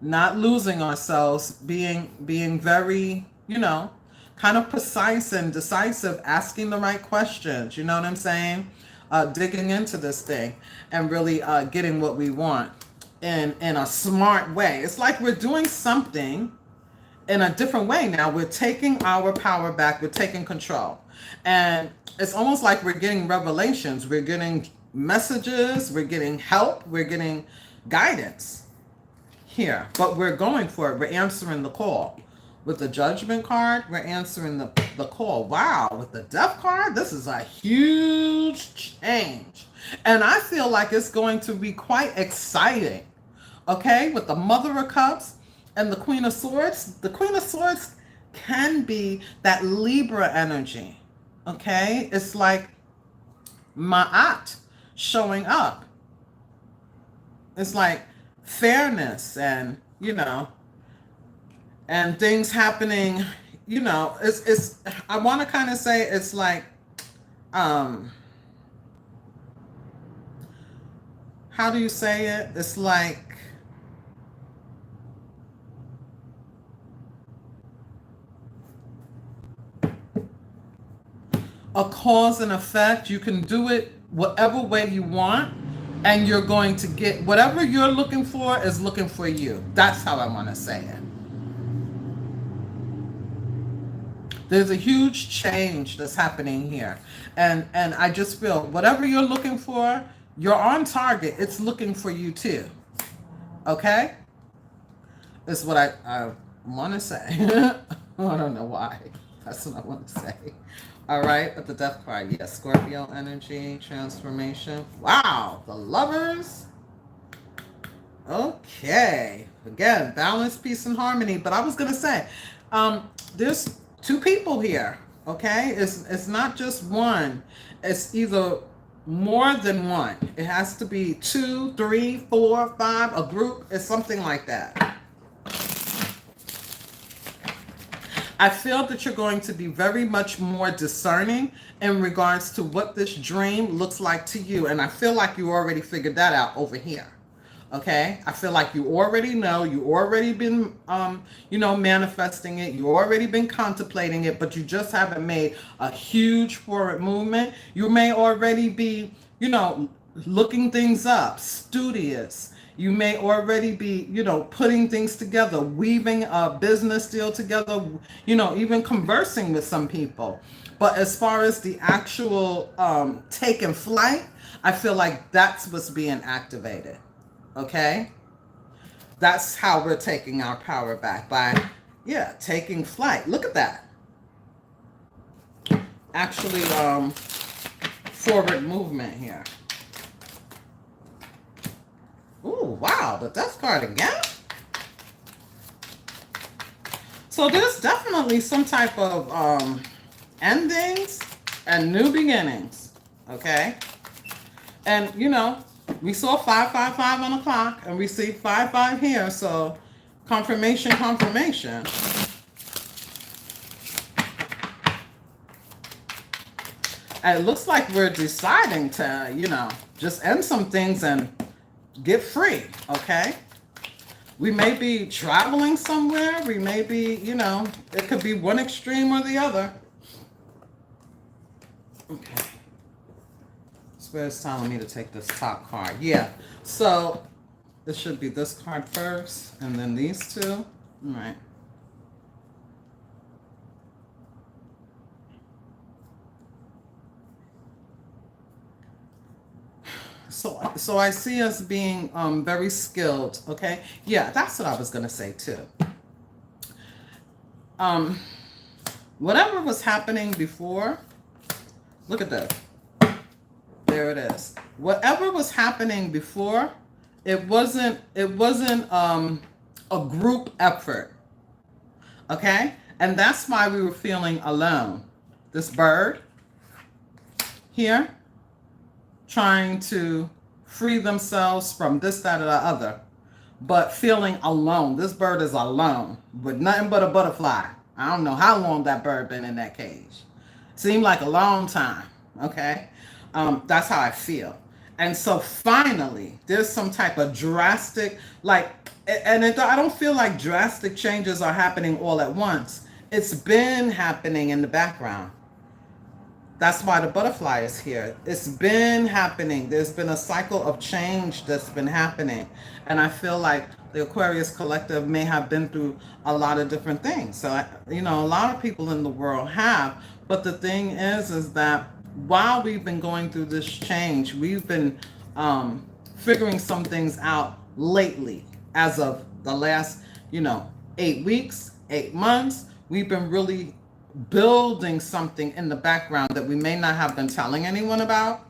[SPEAKER 1] not losing ourselves, being very, you know, kind of precise and decisive, asking the right questions, you know what I'm saying? Digging into this thing and really getting what we want in a smart way. It's like we're doing something in a different way now. We're taking our power back. We're taking control. And it's almost like we're getting revelations. We're getting messages. We're getting help. We're getting guidance here. But we're going for it. We're answering the call. With the Judgment card, we're answering the call. Wow, with the Death card, this is a huge change. And I feel like it's going to be quite exciting. Okay, with the Mother of Cups and the Queen of Swords. The Queen of Swords can be that Libra energy. Okay, it's like Ma'at showing up. It's like fairness and, you know, and things happening, you know, it's I want to kind of say it's like, how do you say it? It's like, a cause and effect. You can do it whatever way you want, and you're going to get whatever you're looking for is looking for you. That's how I want to say it. There's a huge change that's happening here. And I just feel whatever you're looking for, you're on target. It's looking for you too. Okay? That's what I want to say. I don't know why. That's what I want to say. All right, with the Death card. Yes, Scorpio energy, transformation. Wow, the Lovers. Okay. Again, balance, peace, and harmony. But I was going to say, there's two people here, okay? It's not just one. It's either more than one. It has to be 2, 3, 4, 5, a group. It's something like that. I feel that you're going to be very much more discerning in regards to what this dream looks like to you. And I feel like you already figured that out over here. Okay, I feel like you already know, you already been, you know, manifesting it. You already been contemplating it, but you just haven't made a huge forward movement. You may already be, you know, looking things up, studious. You may already be, you know, putting things together, weaving a business deal together, you know, even conversing with some people. But as far as the actual taking flight, I feel like that's what's being activated. Okay, that's how we're taking our power back, by, yeah, taking flight. Look at that. Actually, forward movement here. Ooh, wow, the Death card again. So there's definitely some type of endings and new beginnings, okay? And, you know, we saw 555 on the clock, and we see 55 here, so confirmation, confirmation. And it looks like we're deciding to, you know, just end some things and get free, okay? We may be traveling somewhere. We may be, you know, it could be one extreme or the other. Okay. Spirit's telling me to take this top card. Yeah. So this should be this card first and then these two. All right. So I see us being very skilled, okay? Yeah, that's what I was going to say too. Whatever was happening before, look at this. There it is. Whatever was happening before, it wasn't a group effort, okay? And that's why we were feeling alone. This bird here, trying to free themselves from this, that, or the other, but feeling alone. This bird is alone with nothing but a butterfly. I don't know how long that bird been in that cage. Seemed like a long time, okay? That's how I feel. And so finally, there's some type of drastic, like, and I don't feel like drastic changes are happening all at once. It's been happening in the background. That's why the butterfly is here. It's been happening. There's been a cycle of change that's been happening. And I feel like the Aquarius Collective may have been through a lot of different things. So, you know, a lot of people in the world have. But the thing is that while we've been going through this change, we've been figuring some things out lately. As of the last, you know, 8 weeks, 8 months, we've been really building something in the background that we may not have been telling anyone about.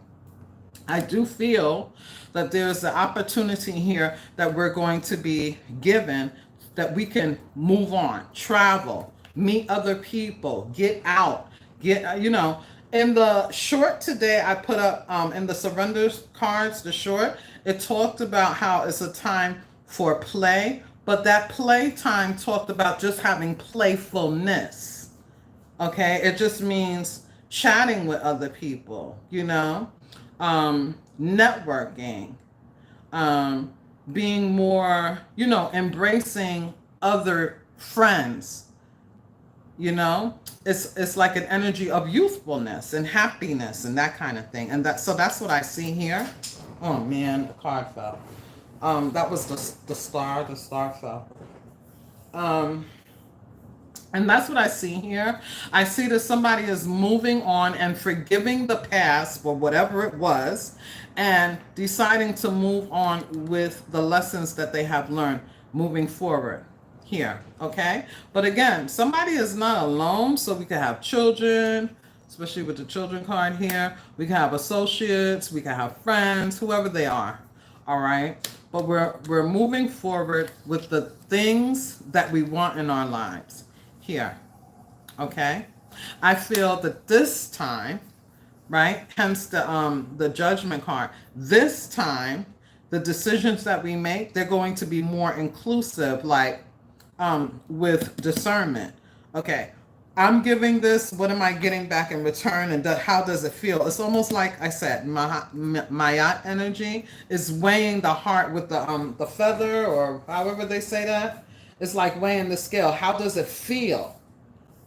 [SPEAKER 1] I do feel that there's an opportunity here that we're going to be given, that we can move on, travel, meet other people, get out, you know. In the short today, I put up in the surrender cards, the short, it talked about how it's a time for play, but that play time talked about just having playfulness. Okay, it just means chatting with other people, you know, networking, being more, you know, embracing other friends, you know. It's like an energy of youthfulness and happiness and that kind of thing. And so that's what I see here. Oh man, the card fell. That was the star fell. And that's what I see here. I see that somebody is moving on and forgiving the past for whatever it was and deciding to move on with the lessons that they have learned moving forward here, okay? But again, somebody is not alone, so we can have children, especially with the children card here. We can have associates, we can have friends, whoever they are, all right? But we're moving forward with the things that we want in our lives. Here, okay? I feel that this time, right, hence the judgment card, this time, the decisions that we make, they're going to be more inclusive, like with discernment. Okay, I'm giving this, what am I getting back in return, and how does it feel? It's almost like I said, Mayat energy is weighing the heart with the feather, or however they say that. It's like weighing the scale. How does it feel?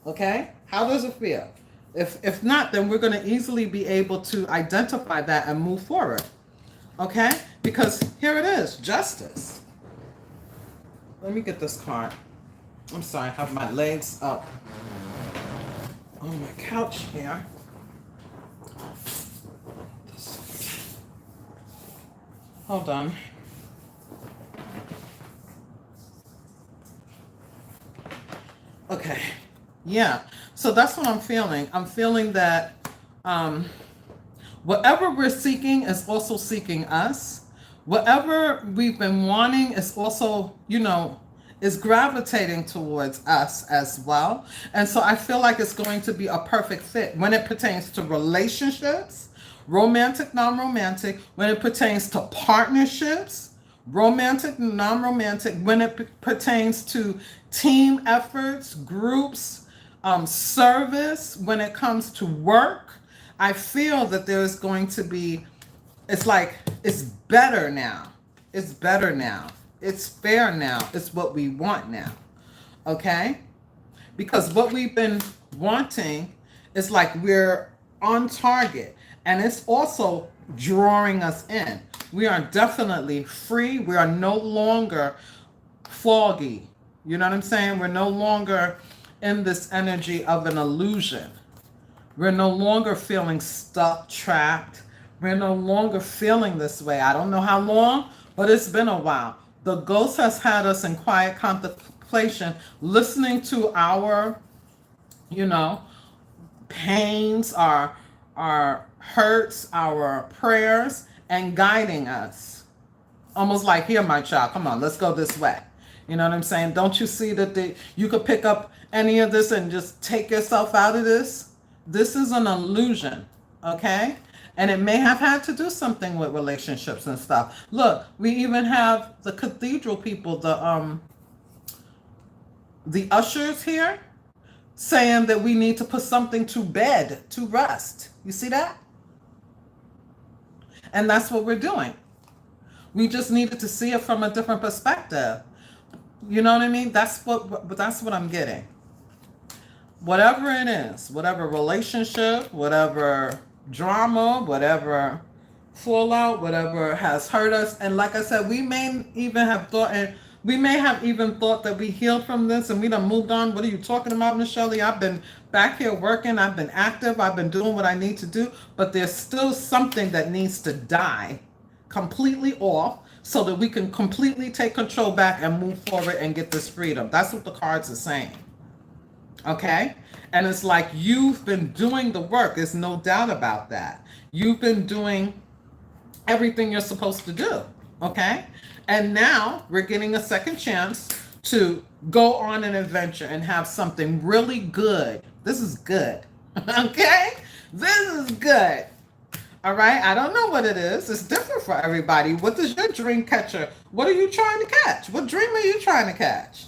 [SPEAKER 1] Okay? How does it feel? If not, then we're going to easily be able to identify that and move forward. Okay? Because here it is, justice. Let me get this card. I'm sorry, I have my legs up on my couch here. Hold on. Okay. Yeah. So that's what I'm feeling. I'm feeling that whatever we're seeking is also seeking us. Whatever we've been wanting is also, you know, is gravitating towards us as well. And so I feel like it's going to be a perfect fit when it pertains to relationships, romantic, non-romantic, when it pertains to partnerships, romantic, non-romantic, when it pertains to team efforts, groups, service, when it comes to work. I feel that there's going to be, it's like, it's better now. It's better now. It's fair now. It's what we want now. Okay? Because what we've been wanting is like we're on target. And it's also drawing us in. We are definitely free. We are no longer foggy. You know what I'm saying? We're no longer in this energy of an illusion. We're no longer feeling stuck, trapped. We're no longer feeling this way. I don't know how long, but it's been a while. The ghost has had us in quiet contemplation, listening to our, pains, our hurts, our prayers, and guiding us. Almost like, here, my child, come on, let's go this way. You know what I'm saying? Don't you see that you could pick up any of this and just take yourself out of this? This is an illusion, okay? And it may have had to do something with relationships and stuff. Look, we even have the cathedral people, the ushers here, saying that we need to put something to bed, to rest. You see that? And that's what we're doing. We just needed to see it from a different perspective. You know what I mean? That's what I'm getting. Whatever it is, whatever relationship, whatever drama, whatever fallout, whatever has hurt us. And like I said, we may even have thought, and we may have even thought that we healed from this and we done moved on. What are you talking about, Michelle? I've been back here working. I've been active. I've been doing what I need to do. But there's still something that needs to die completely off so that we can completely take control back and move forward and get this freedom. That's what the cards are saying. Okay? And it's like you've been doing the work. There's no doubt about that. You've been doing everything you're supposed to do. Okay? And now we're getting a second chance to go on an adventure and have something really good. This is good. Okay? This is good. All right? I don't know what it is. It's different for everybody. What is your dream catcher? What are you trying to catch? What dream are you trying to catch?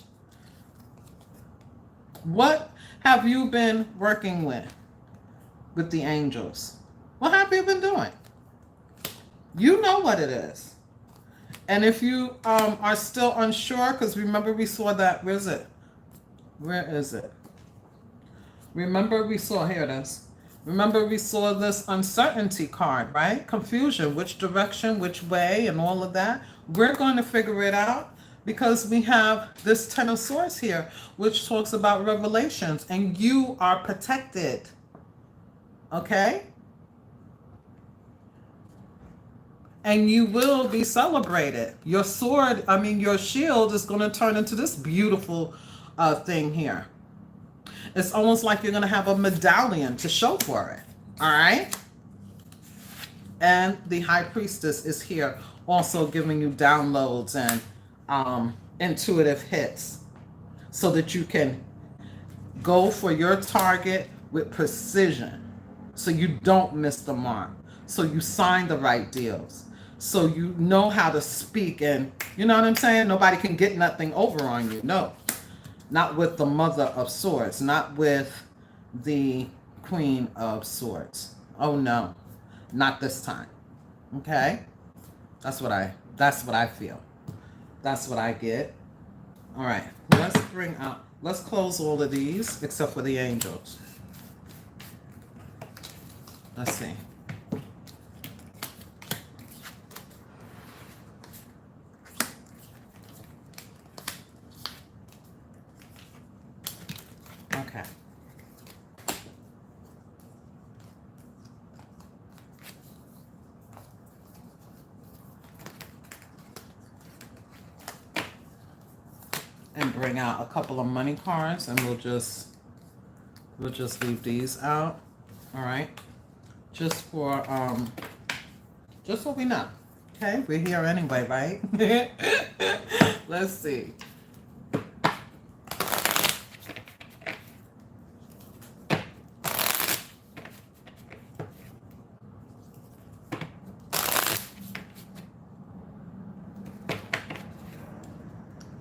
[SPEAKER 1] What have you been working with the angels? What have you been doing? You know what it is. And if you are still unsure, because remember we saw that, where is it? Where is it? Remember we saw, here it is. Remember we saw this uncertainty card, right? Confusion, which direction, which way, and all of that. We're going to figure it out. Because we have this Ten of Swords here, which talks about revelations, and you are protected. Okay? And you will be celebrated. Your sword, your shield is going to turn into this beautiful thing here. It's almost like you're going to have a medallion to show for it. All right? And the High Priestess is here also giving you downloads and intuitive hits so that you can go for your target with precision, so you don't miss the mark, so you sign the right deals, so you know how to speak, and you know what I'm saying? Nobody can get nothing over on you. No, not with the Mother of Swords, not with the Queen of Swords. Oh no, not this time. Okay? That's what I feel. That's what I get. All right, let's close all of these except for the angels. Let's see. Okay. And bring out a couple of money cards, and we'll just leave these out. All right, just so we know. Okay, we're here anyway, right? Let's see.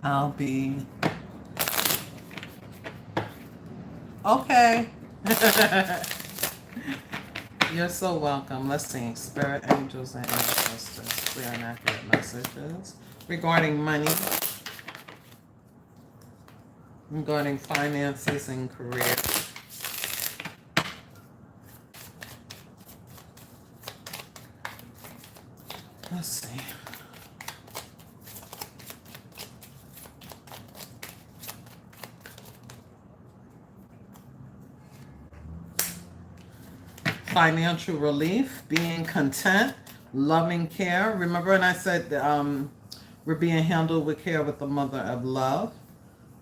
[SPEAKER 1] I'll be okay. You're so welcome. Let's see. Spirit, angels, and ancestors. Clear and accurate messages regarding money, regarding finances and career. Let's see. Financial relief, being content, loving care. Remember when I said we're being handled with care with the mother of love,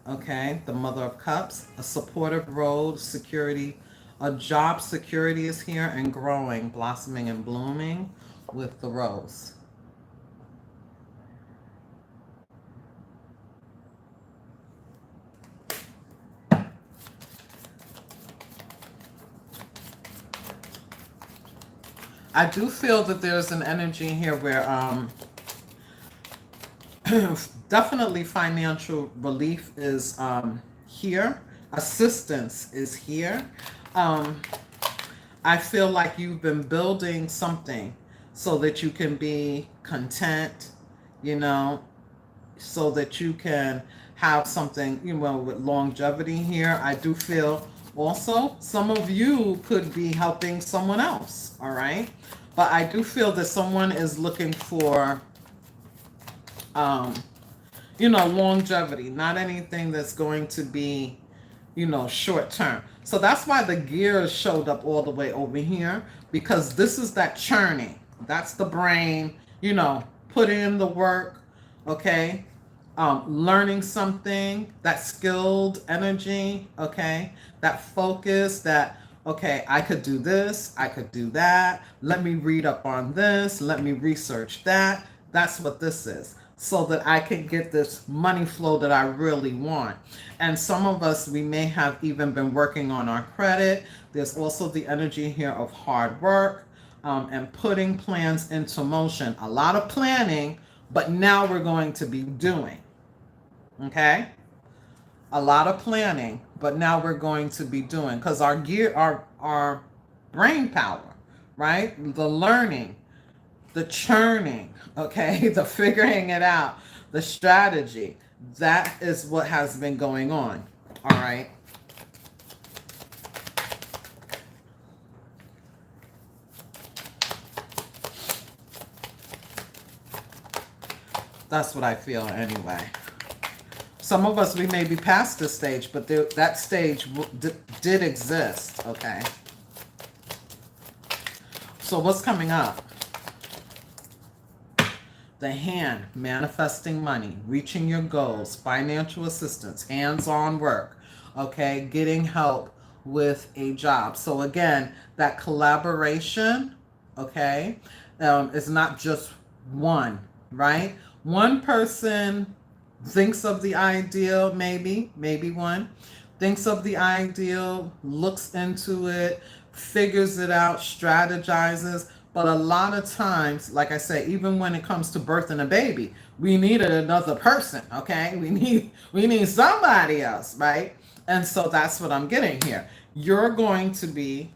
[SPEAKER 1] okay? The mother of cups, a supportive role, security, a job security is here, and growing, blossoming, and blooming with the rose. I do feel that there's an energy here where definitely financial relief is here. Assistance is here. I feel like you've been building something so that you can be content, you know, so that you can have something, you know, with longevity here. I do feel also some of you could be helping someone else, all right? But I do feel that someone is looking for, you know, longevity, not anything that's going to be, you know, short term. So that's why the gears showed up all the way over here, because this is that churning. That's the brain, you know, put in the work, okay? Learning something, that skilled energy, okay? That focus, that, okay, I could do this, I could do that. Let me read up on this, let me research that. That's what this is, so that I can get this money flow that I really want. And some of us, we may have even been working on our credit. There's also the energy here of hard work and putting plans into motion. A lot of planning, but now we're going to be doing. Okay? A lot of planning, but now we're going to be doing, because our brain power, right? The learning, the churning, okay, the figuring it out, the strategy, that is what has been going on. All right. That's what I feel anyway. Some of us, we may be past this stage, but that stage did exist, okay? So what's coming up? The hand, manifesting money, reaching your goals, financial assistance, hands-on work, okay? Getting help with a job. So again, that collaboration, okay, is not just one, right? One person thinks of the ideal, maybe one, thinks of the ideal, looks into it, figures it out, strategizes. But a lot of times, like I say, even when it comes to birthing a baby, we needed another person, okay? We need somebody else, right? And so that's what I'm getting here. You're going to be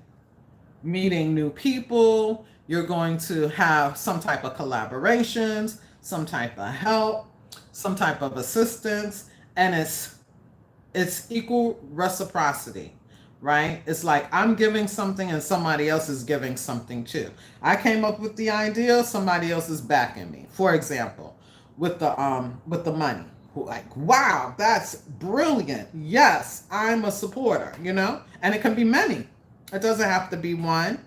[SPEAKER 1] meeting new people. You're going to have some type of collaborations, some type of help, some type of assistance, and it's equal reciprocity, right? It's like I'm giving something and somebody else is giving something too. I came up with the idea, somebody else is backing me. For example, with the money. Like, wow, that's brilliant. Yes, I'm a supporter, you know? And it can be many. It doesn't have to be one,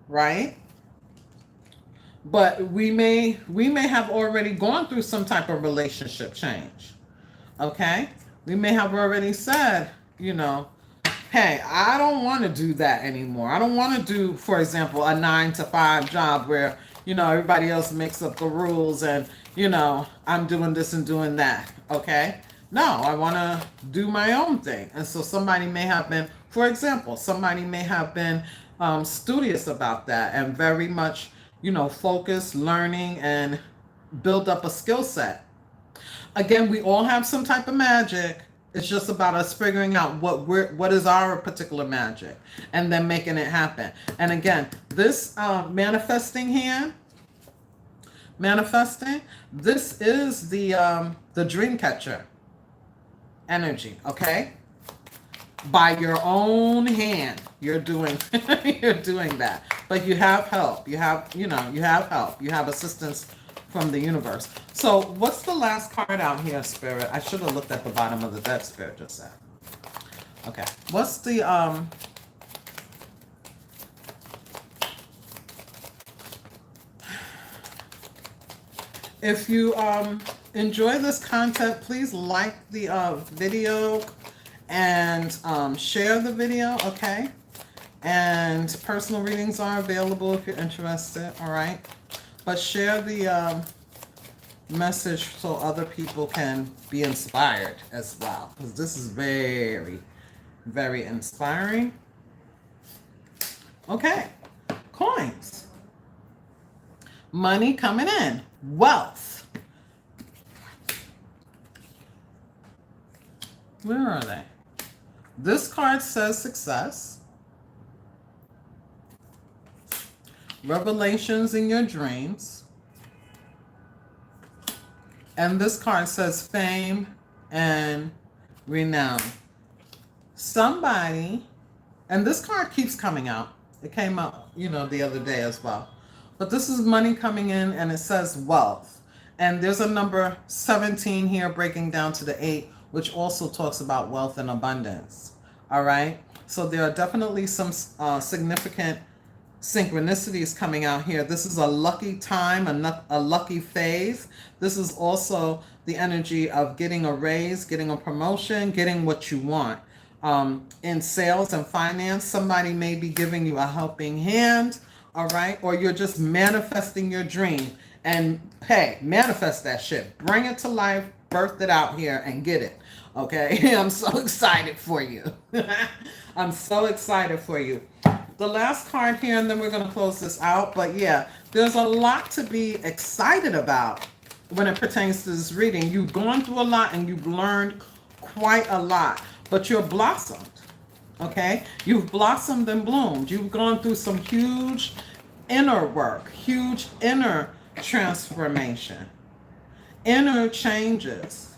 [SPEAKER 1] right? But we may have already gone through some type of relationship change. Okay? We may have already said, you know, hey, I don't want to do that anymore. I don't want to do, for example, a 9-to-5 job where, you know, everybody else makes up the rules and, you know, I'm doing this and doing that. Okay? No, I want to do my own thing. And so somebody may have been, for example, somebody may have been studious about that and very much, you know, focused, learning, and build up a skill set. Again, we all have some type of magic. It's just about us figuring out what is our particular magic, and then making it happen. And again, this manifesting hand, manifesting, this is the dream catcher energy. Okay, by your own hand, you're doing you're doing that. But you have help. You have you have help. You have assistance from the universe. So what's the last card out here, Spirit? I should have looked at the bottom of the deck, Spirit just said. Okay. What's the if you enjoy this content, please like the video and share the video, okay? And personal readings are available if you're interested, all right? But share the message so other people can be inspired as well, because this is very, very inspiring. Okay, coins. Money coming in. Wealth. Where are they? This card says success. Revelations in your dreams. And this card says fame and renown. Somebody, and this card keeps coming out. It came out, the other day as well. But this is money coming in, and it says wealth. And there's a number 17 here breaking down to the 8, which also talks about wealth and abundance. All right? So there are definitely some significant synchronicities coming out here. This is a lucky time, a lucky phase. This is also the energy of getting a raise, getting a promotion, getting what you want. In sales and finance, somebody may be giving you a helping hand, all right? Or you're just manifesting your dream. And hey, manifest that shit. Bring it to life, birth it out here, and get it. Okay? I'm so excited for you. I'm so excited for you. The last card here, and then we're going to close this out. But yeah, there's a lot to be excited about when it pertains to this reading. You've gone through a lot and you've learned quite a lot, but you're blossomed. Okay? You've blossomed and bloomed. You've gone through some huge inner work, huge inner transformation, inner changes.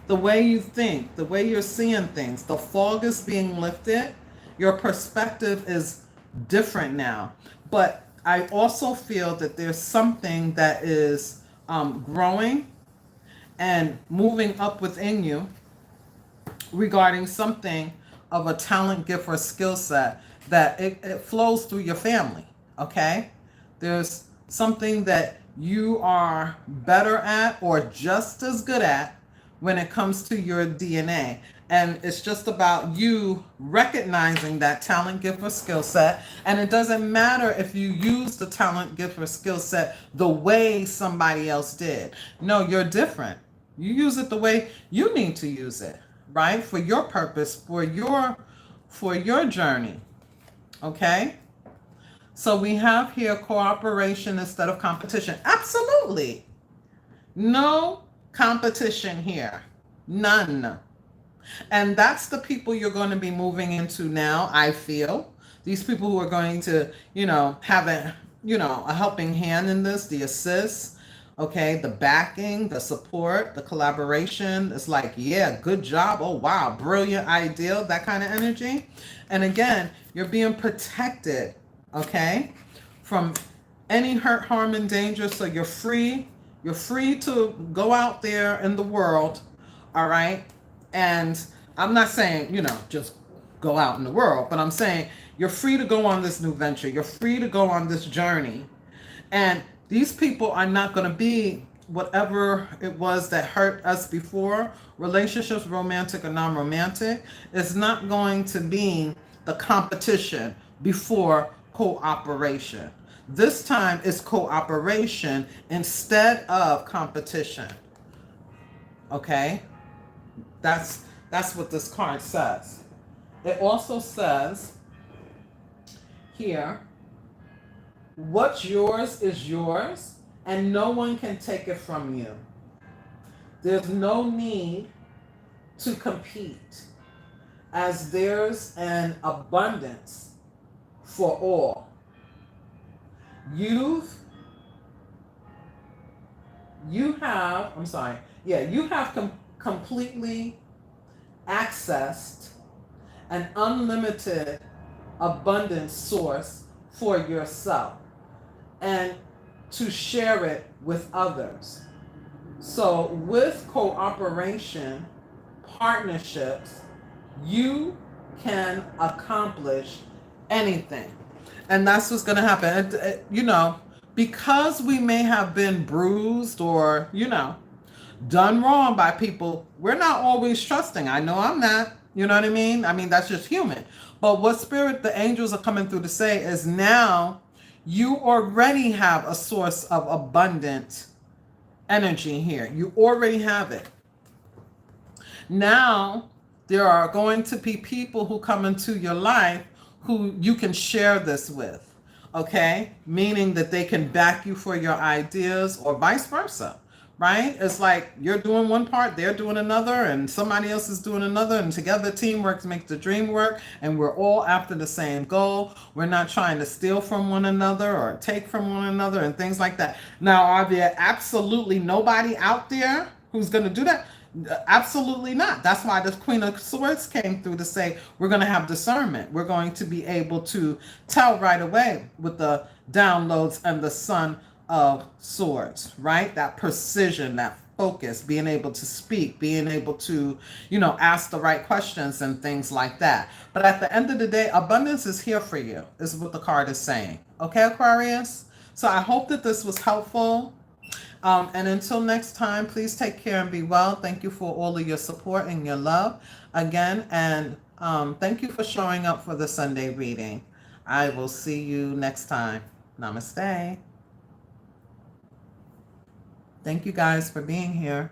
[SPEAKER 1] The way you think, the way you're seeing things, the fog is being lifted. Your perspective is different now. But I also feel that there's something that is growing and moving up within you regarding something of a talent, gift, or skill set that it flows through your family, okay? There's something that you are better at or just as good at when it comes to your DNA. And it's just about you recognizing that talent, gift, or skill set. And it doesn't matter if you use the talent, gift, or skill set the way somebody else did. No, you're different. You use it the way you need to use it, right? For your purpose, for your journey. Okay? So we have here cooperation instead of competition. Absolutely. No competition here. None. And that's the people you're going to be moving into now, I feel. These people who are going to, have a helping hand in this, the assist, okay, the backing, the support, the collaboration. It's like, yeah, good job. Oh, wow, brilliant idea, that kind of energy. And again, you're being protected, okay, from any hurt, harm, and danger. So you're free. You're free to go out there in the world, all right? And I'm not saying, just go out in the world, but I'm saying you're free to go on this new venture. You're free to go on this journey. And these people are not going to be whatever it was that hurt us before. Relationships, romantic or non-romantic, is not going to be the competition before cooperation. This time it's cooperation instead of competition. Okay? That's what this card says. It also says here, what's yours is yours, and no one can take it from you. There's no need to compete, as there's an abundance for all. You have, you have completely accessed an unlimited abundance source for yourself and to share it with others. So with cooperation, partnerships, you can accomplish anything. And that's what's going to happen. Because we may have been bruised or, done wrong by people, we're not always trusting. I know I'm not. You know what I mean? I mean, that's just human. But what spirit the angels are coming through to say is now you already have a source of abundant energy here. You already have it. Now, there are going to be people who come into your life who you can share this with. Okay? Meaning that they can back you for your ideas or vice versa. Right? It's like you're doing one part, they're doing another, and somebody else is doing another, and together teamwork makes the dream work, and we're all after the same goal. We're not trying to steal from one another or take from one another and things like that. Now, are there absolutely nobody out there who's going to do that? Absolutely not. That's why the Queen of Swords came through to say we're going to have discernment. We're going to be able to tell right away with the downloads and the Sun of Swords, right? That precision, that focus, being able to speak, being able to, ask the right questions and things like that. But at the end of the day, abundance is here for you, is what the card is saying. Okay, Aquarius? So I hope that this was helpful. And until next time, please take care and be well. Thank you for all of your support and your love again. And thank you for showing up for the Sunday reading. I will see you next time. Namaste. Thank you guys for being here.